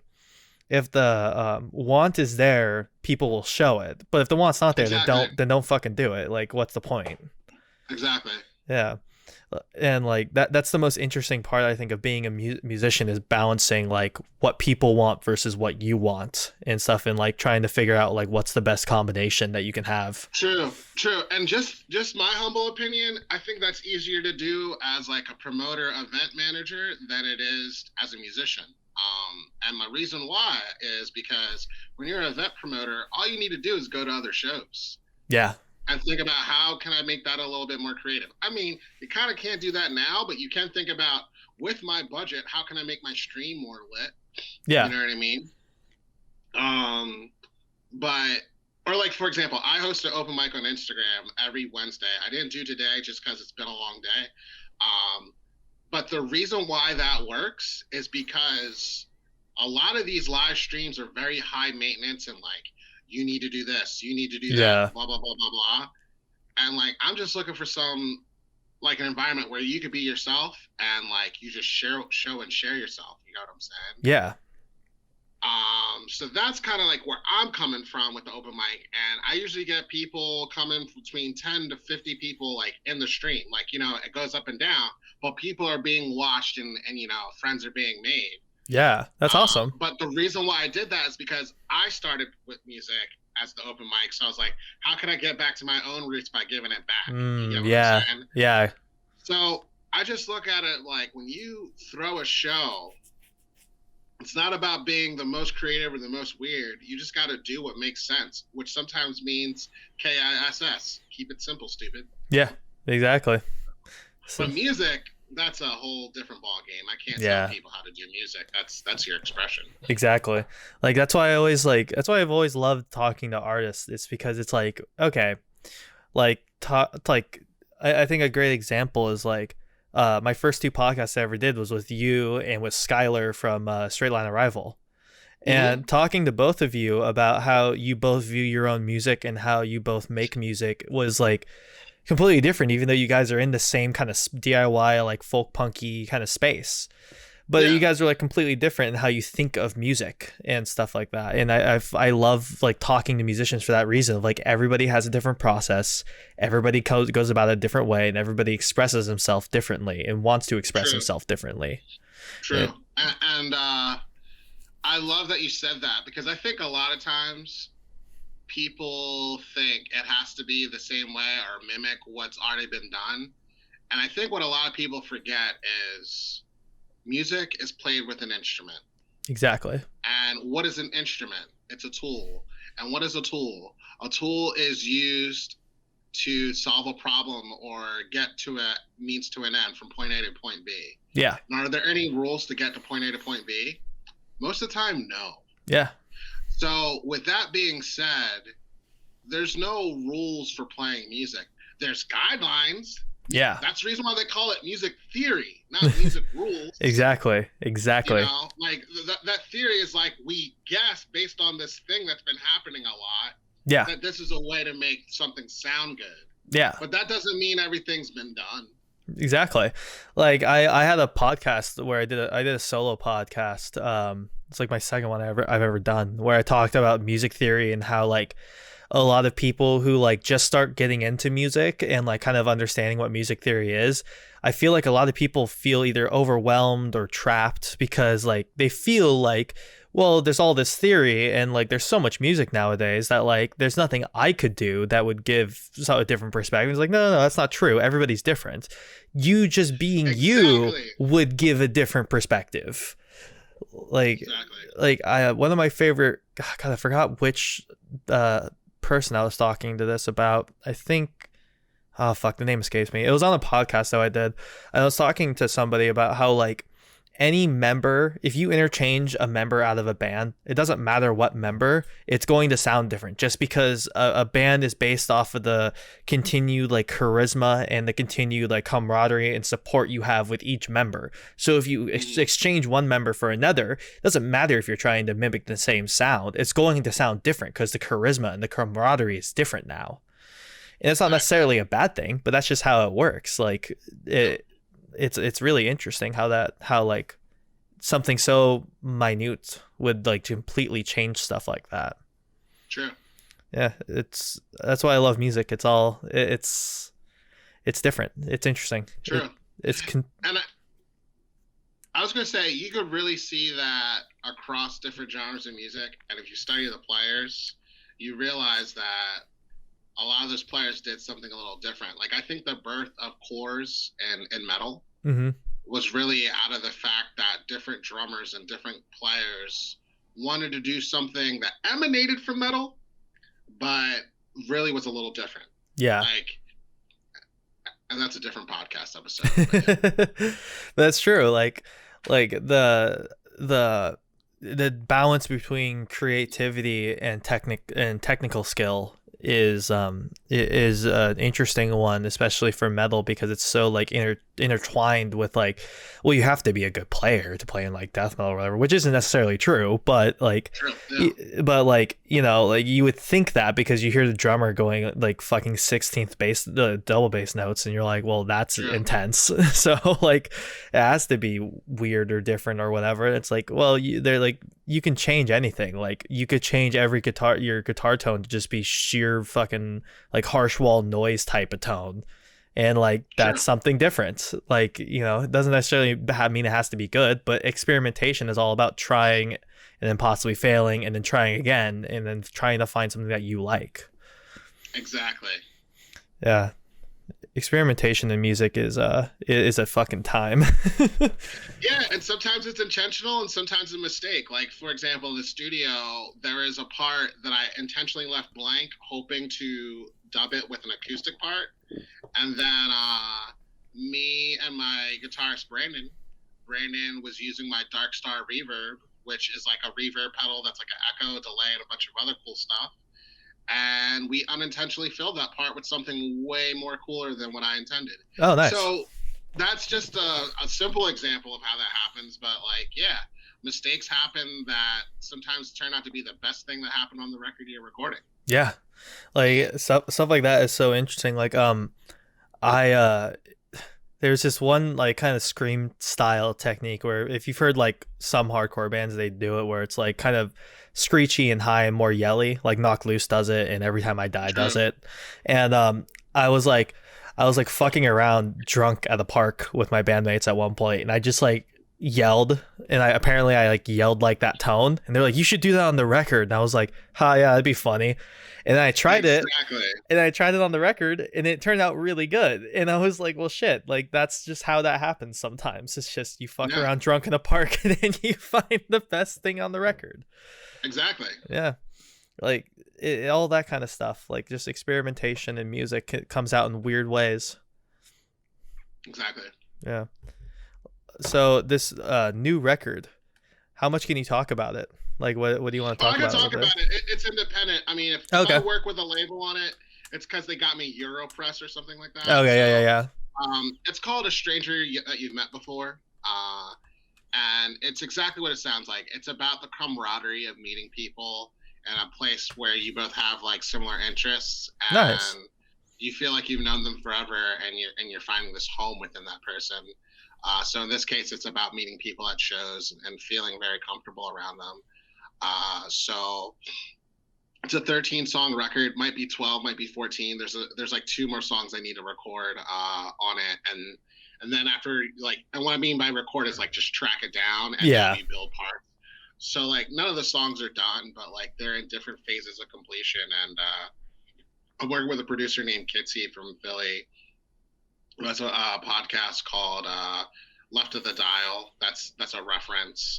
want is there, people will show it. But if the want's not there, then don't fucking do it. Like, what's the point? Exactly. Yeah. And like that's the most interesting part, I think, of being a musician, is balancing like what people want versus what you want and stuff, and like trying to figure out like what's the best combination that you can have. True. And just my humble opinion, I think that's easier to do as like a promoter, event manager than it is as a musician. And my reason why is because when you're an event promoter, all you need to do is go to other shows. Yeah. And think about how can I make that a little bit more creative. I mean, you kind of can't do that now, but you can think about, with my budget, how can I make my stream more lit? Yeah. You know what I mean? Or like, for example, I host an open mic on Instagram every Wednesday. I didn't do today just because it's been a long day. But the reason why that works is because a lot of these live streams are very high maintenance and like, you need to do this, you need to do that, blah, blah, blah, blah, blah. And like, I'm just looking for some, like an environment where you could be yourself and like, you just show and share yourself. You know what I'm saying? Yeah. So that's kind of like where I'm coming from with the open mic. And I usually get people coming between 10 to 50 people like in the stream. Like, you know, it goes up and down, but people are being watched and you know, friends are being made. Yeah, that's awesome. But the reason why I did that is because I started with music as the open mic. So I was like, how can I get back to my own roots by giving it back? You get what I'm Yeah, saying? yeah, So I just look at it like when you throw a show, it's not about being the most creative or the most weird. You just got to do what makes sense, which sometimes means KISS. Keep it simple, stupid. yeah, exactly. So, But music, that's a whole different ball game. I can't tell people how to do music. That's your expression. exactly. Like that's why I always like that's why I've always loved talking to artists. It's because it's like, okay, like I think a great example is like my first two podcasts I ever did was with you and with Skylar from Straight Line Arrival. And talking to both of you about how you both view your own music and how you both make music was like completely different, even though you guys are in the same kind of DIY, like folk punky kind of space. But you guys are like completely different in how you think of music and stuff like that. And I love like talking to musicians for that reason. Of like everybody has a different process, everybody goes about it a different way, and everybody expresses himself differently and wants to express himself differently. True. Yeah. And I love that you said that, because I think a lot of times people think it has to be the same way or mimic what's already been done. And I think what a lot of people forget is music is played with an instrument. Exactly. And what is an instrument? It's a tool. And what is a tool? A tool is used to solve a problem or get to a means to an end from point A to point B. Yeah. Now, are there any rules to get to point A to point B? Most of the time, no. Yeah. So with that being said, there's no rules for playing music. There's guidelines. Yeah. That's the reason why they call it music theory, not music rules. Exactly. You know, like that theory is like, we guess based on this thing that's been happening a lot. Yeah. That this is a way to make something sound good. Yeah. But that doesn't mean everything's been done. Exactly. Like I had a podcast where I did a solo podcast. It's like my second one I've ever done, where I talked about music theory and how like a lot of people who like just start getting into music and like kind of understanding what music theory is, I feel like a lot of people feel either overwhelmed or trapped because like they feel like, well, there's all this theory and like there's so much music nowadays that like there's nothing I could do that would give a different perspective. It's like, no, that's not true. Everybody's different. You just being you would give a different perspective. Like, like one of my favorite, God, I forgot which person I was talking to this about. I think, oh fuck, the name escapes me. It was on a podcast that I did. I was talking to somebody about how like any member, if you interchange a member out of a band, it doesn't matter what member, it's going to sound different just because a band is based off of the continued like charisma and the continued like camaraderie and support you have with each member. So if you exchange one member for another, it doesn't matter if you're trying to mimic the same sound, it's going to sound different because the charisma and the camaraderie is different now. And it's not necessarily a bad thing, but that's just how it works. Like it's really interesting how like something so minute would like completely change stuff like that. True. Yeah, that's why I love music. It's different. It's interesting. True. And I was gonna say, you could really see that across different genres of music, and if you study the players, you realize that a lot of those players did something a little different. Like I think the birth of cores in metal was really out of the fact that different drummers and different players wanted to do something that emanated from metal, but really was a little different. Yeah. Like, and that's a different podcast episode. Yeah. That's true. Like the balance between creativity and technical skill is an interesting one, especially for metal, because it's so like intertwined with like, well, you have to be a good player to play in like death metal or whatever, which isn't necessarily true, but like but like, you know, like you would think that because you hear the drummer going like fucking 16th bass, the double bass notes, and you're like, well, that's intense. So like it has to be weird or different or whatever. It's like, well, they're like, you can change anything. Like you could change your guitar tone to just be sheer fucking like harsh wall noise type of tone, and like Sure. that's something different. Like, you know, it doesn't necessarily mean it has to be good, but experimentation is all about trying and then possibly failing and then trying again and then trying to find something that you like. Exactly. Yeah, experimentation in music is a fucking time. Yeah, and sometimes it's intentional and sometimes a mistake. Like for example, in the studio, there is a part that I intentionally left blank, hoping to dub it with an acoustic part, and then me and my guitarist Brandon was using my Dark Star reverb, which is like a reverb pedal that's like an echo, delay, and a bunch of other cool stuff. And we unintentionally filled that part with something way more cooler than what I intended. Oh, nice. So that's just a simple example of how that happens. But like, yeah, mistakes happen that sometimes turn out to be the best thing that happened on the record you're recording. Yeah, like stuff like that is so interesting. Like I there's this one like kind of scream style technique where if you've heard like some hardcore bands, they do it where it's like kind of screechy and high and more yelly. Like Knock Loose does it, and Every Time I Die does True. it. And I was like fucking around drunk at the park with my bandmates at one point, and I just like yelled, and I like yelled like that tone, and they're like, "You should do that on the record." And I was like, "Ha, yeah, that'd be funny." And then I tried it, Exactly. and I tried it on the record, and it turned out really good. And I was like, well, shit, like that's just how that happens sometimes. It's just you fuck Yeah, around drunk in a park, and then you find the best thing on the record. exactly. Yeah, like all that kind of stuff, like just experimentation in music, it comes out in weird ways. Exactly. Yeah. So this new record, how much can you talk about it? Like, what do you want to Oh, talk I can about a little talk bit? about it. It's independent. I mean, if I Okay. work with a label on it, it's because they got me Europress or something like that. Okay. Yeah. Yeah. So Yeah. it's called A Stranger That You've Met Before. And it's exactly what it sounds like. It's about the camaraderie of meeting people in a place where you both have like similar interests Nice. and you feel like you've known them forever and you're finding this home within that person. So in this case, it's about meeting people at shows and feeling very comfortable around them. So it's a 13 song record, might be 12, might be 14. There's like two more songs I need to record on it, and then after like, and what I mean by record is like just track it down and Yeah. maybe build parts. So like none of the songs are done, but like they're in different phases of completion. And I'm working with a producer named Kitsy from Philly who has a podcast called Left of the Dial. That's a reference.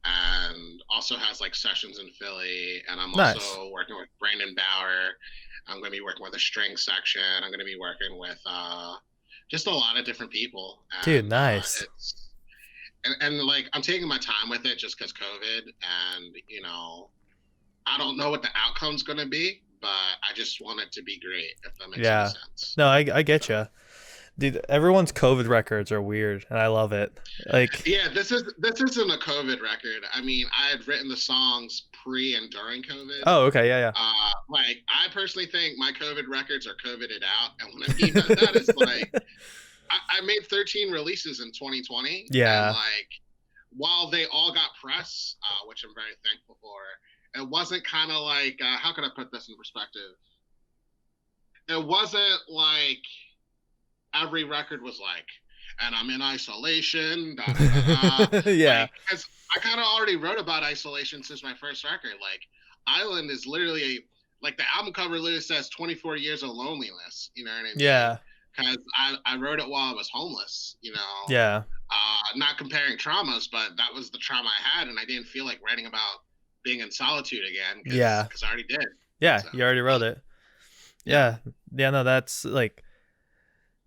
And also has like sessions in Philly. And I'm Nice. also working with Brandon Bauer. I'm going to be working with a string section. I'm going to be working with just a lot of different people. Dude, And nice. it's and like I'm taking my time with it just because COVID, and you know I don't know what the outcome's going to be, but I just want it to be great if that makes any Yeah. sense. No, I get So. you. Dude, everyone's COVID records are weird, and I love it. Like, Yeah, this isn't a COVID record. I mean, I had written the songs pre and during COVID. oh, okay, yeah, Like I personally think my COVID records are COVIDed out, and what I mean by that is like I made 13 releases in 2020, and yeah, like while they all got press, which I'm very thankful for, it wasn't kind of like how can I put this in perspective? It wasn't like every record was like, and I'm in isolation, da, da, da, da. yeah, Like, because I kind of already wrote about isolation since my first record. Like, Island is literally, like, the album cover literally says 24 years of loneliness, you know what I mean? yeah, Because I wrote it while I was homeless, you know? yeah, Not comparing traumas, but that was the trauma I had, and I didn't feel like writing about being in solitude again yeah, because I already did. yeah. So, You already wrote it. yeah. Yeah, yeah. No, that's like,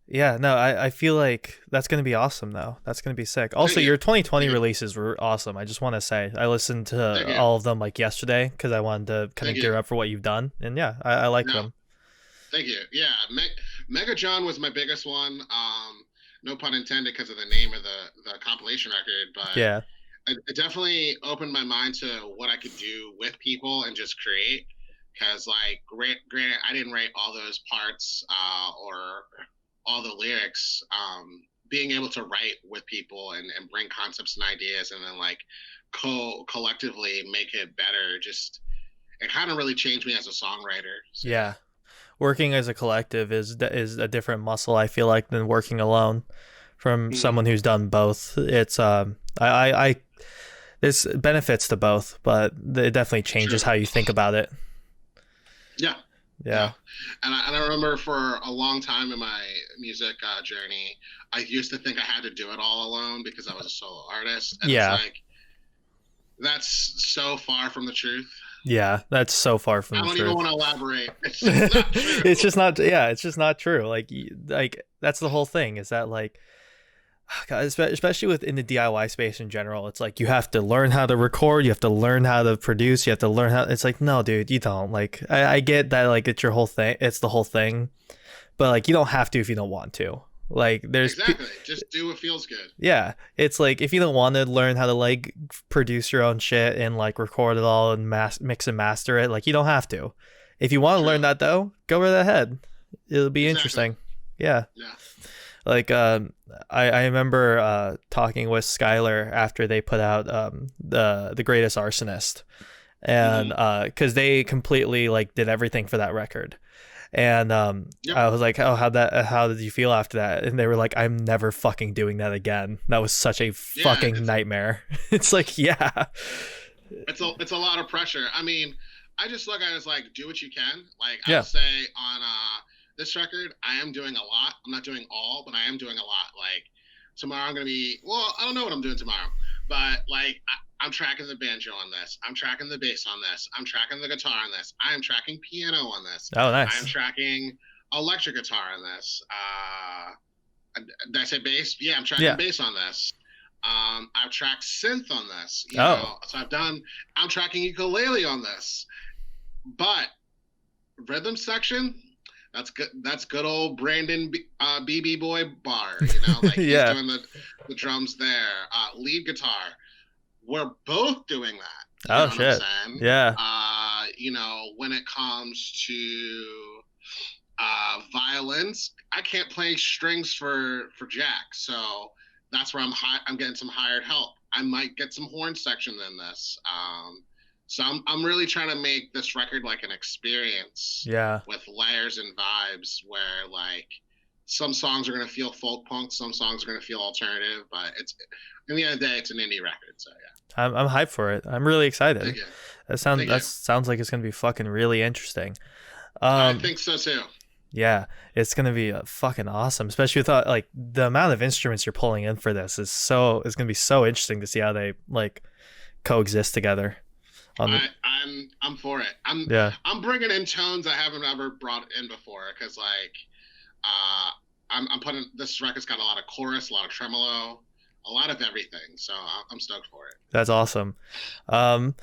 yeah. No, I feel like that's gonna be awesome though. That's gonna be sick. Thank Also, you. your 2020 Thank you. releases were awesome. I just want to say I listened Thank to you. all of them like yesterday because I wanted to kind Thank of gear you. up for what you've done, and yeah, I like No, them. thank you. Yeah, Mega John was my biggest one. No pun intended, because of the name of the compilation record, but Yeah, it definitely opened my mind to what I could do with people and just create. Because like, granted, I didn't write all those parts or all the lyrics. Being able to write with people and bring concepts and ideas, and then like collectively make it better, just it kind of really changed me as a songwriter. So yeah. yeah. working as a collective is a different muscle, I feel like, than working alone. From Hmm. someone who's done both, it's I there's benefits to both, but it definitely changes True. how you think about it. Yeah. Yeah. Yeah. And I remember for a long time in my music journey, I used to think I had to do it all alone because I was a solo artist. And it's Yeah. like, that's so far from the truth. Yeah, that's so far from I the don't even truth. want to elaborate. It's just not It's true. just not, yeah, it's just not true. Like that's the whole thing, is that like God, especially within the DIY space in general, it's like you have to learn how to record, you have to learn how to produce, you have to learn how. It's like, no, dude, you don't. Like, I get that, like, it's your whole thing, it's the whole thing, but like, you don't have to if you don't want to. Like, Exactly. Just do what feels good. yeah, it's like if you don't want to learn how to like produce your own shit and like record it all and mix and master it, like, you don't have to. If you want to learn True. that though, go right ahead. It'll be Exactly. interesting. Yeah. Yeah. Like I remember talking with Skylar after they put out the Greatest Arsonist, and Hmm. because they completely like did everything for that record, and Yep. I was like, oh, how did you feel after that? And they were like, I'm never fucking doing that again. That was such a Yeah. fucking nightmare. It's like, yeah. It's a lot of pressure. I mean, I just look at it as like do what you can. Like I Yeah. would say on this record, I am doing a lot. I'm not doing all, but I am doing a lot. Like tomorrow, I'm gonna be well. I don't know what I'm doing tomorrow, but like I'm tracking the banjo on this. I'm tracking the bass on this. I'm tracking the guitar on this. I am tracking piano on this. Oh, I am nice. tracking electric guitar on this. Did I say bass? Yeah, I'm tracking Yeah. bass on this. I've tracked synth on this, Oh. so I'm tracking ukulele on this. But rhythm section, that's good. That's good old Brandon BB Boy Bar. Like he's Yeah. doing the drums there. Lead guitar, we're both doing that. You know Oh what I'm shit. saying? Yeah. When it comes to violins, I can't play strings for Jack, so that's where I'm getting some hired help. I might get some horn section in this. So I'm really trying to make this record like an experience Yeah. with layers and vibes where like some songs are gonna feel folk punk, some songs are gonna feel alternative, but it's in the end of the day, it's an indie record. So yeah, I'm hyped for it. I'm really excited. thank you, That thank you. sounds like it's gonna be fucking really interesting. I Um, think so too. yeah, it's gonna be fucking awesome, especially with like the amount of instruments you're pulling in for this is gonna be so interesting to see how they like coexist together. On the I'm for it. Yeah, I'm bringing in tones I haven't ever brought in before because like uh, I'm putting this record's got a lot of chorus, a lot of tremolo, a lot of everything. So I'm stoked for it. that's awesome. Um,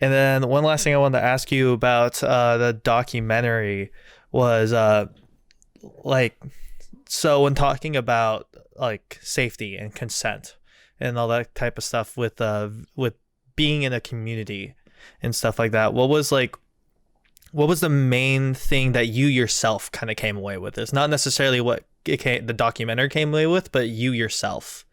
and then one last thing I wanted to ask you about the documentary was like, so when talking about like safety and consent and all that type of stuff with being in a community and stuff like that, what was the main thing that you yourself kind of came away with? It's not necessarily what the documentary came away with, but you yourself.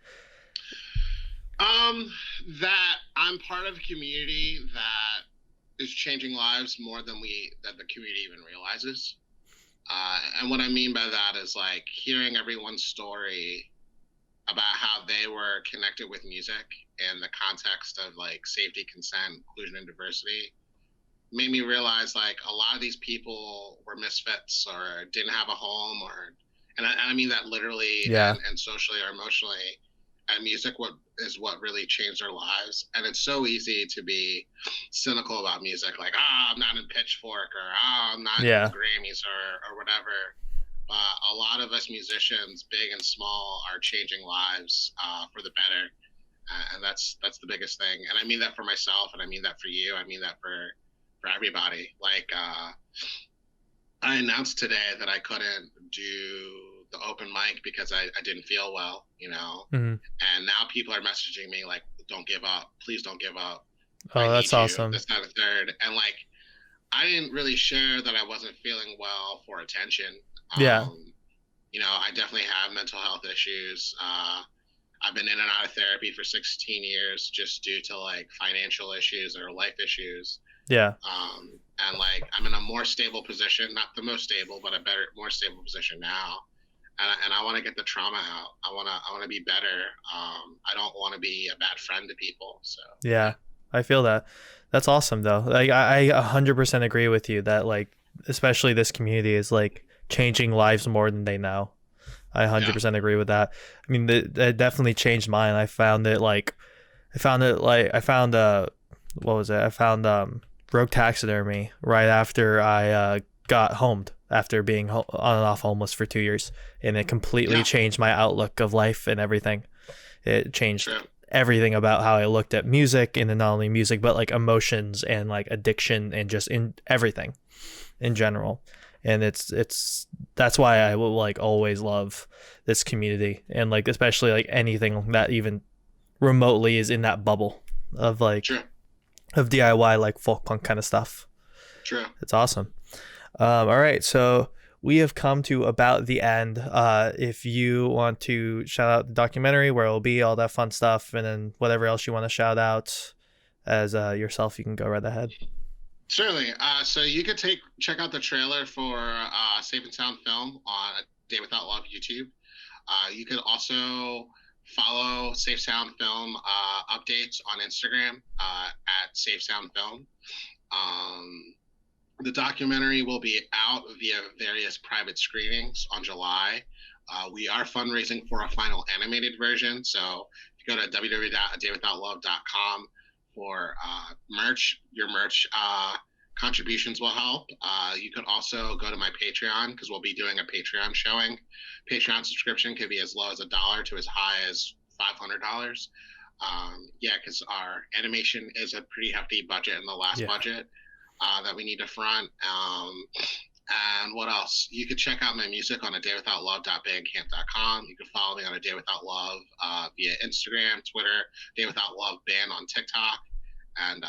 Um, that I'm part of a community that is changing lives more than the community even realizes. And what I mean by that is like hearing everyone's story about how they were connected with music in the context of like safety, consent, inclusion, and diversity made me realize like a lot of these people were misfits or didn't have a home and I mean that literally Yeah. and socially or emotionally. And music what really changed their lives. And it's so easy to be cynical about music, like I'm not in Pitchfork or I'm not in the Yeah. Grammys or whatever. But a lot of us musicians, big and small, are changing lives for the better, and that's the biggest thing. And I mean that for myself, and I mean that for you. I mean that for everybody. Like I announced today that I couldn't do the open mic because I didn't feel well, Mhm. and now people are messaging me like, "Don't give up, please don't give up. I Oh, need that's you." awesome. This, that, and third, and like I didn't really share that I wasn't feeling well for attention. Yeah. I definitely have mental health issues. I've been in and out of therapy for 16 years just due to like financial issues or life issues. Yeah. And like I'm in a more stable position, not the most stable, but a better, more stable position now. And I want to get the trauma out. I want to be better. I don't want to be a bad friend to people. So Yeah. I feel that. That's awesome though. Like I 100% agree with you that like especially this community is like changing lives more than they know. I yeah, 100% agree with that. I mean, that definitely changed mine. I found what was it? I found Rogue Taxidermy right after I got homed after being on and off homeless for 2 years, and it completely yeah, changed my outlook of life and everything. It changed true, everything about how I looked at music, and then not only music but like emotions and like addiction and just in everything in general. And it's that's why I will like always love this community, and like especially like anything that even remotely is in that bubble of like true, of DIY like folk punk kind of stuff. true. It's awesome. All right, so we have come to about the end. If you want to shout out the documentary, where it'll be, all that fun stuff, and then whatever else you want to shout out as yourself, you can go right ahead. Certainly. So you could check out the trailer for Safe and Sound Film on A Day Without Love YouTube. You could also follow Safe Sound Film updates on Instagram at Safe Sound Film. The documentary will be out via various private screenings on July. We are fundraising for a final animated version, so if you go to www.adaywithoutlove.com for merch, your merch contributions will help. You could also go to my Patreon because we'll be doing a Patreon showing. Patreon subscription could be as low as $1 to as high as $500. Yeah, because our animation is a pretty hefty budget in the last budget that we need to front. And what else? You could check out my music on adaywithoutlove.bandcamp.com. You can follow me on A Day Without Love via Instagram, Twitter, Day Without Love Band on TikTok, and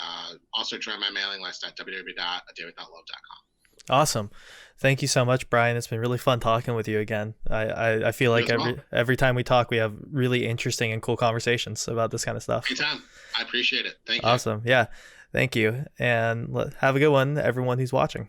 also join my mailing list at www.adaywithoutlove.com. Awesome. Thank you so much, Brian. It's been really fun talking with you again. I feel like every time we talk, we have really interesting and cool conversations about this kind of stuff. Anytime. I appreciate it. Thank you. Awesome. Yeah. Thank you. And have a good one, everyone who's watching.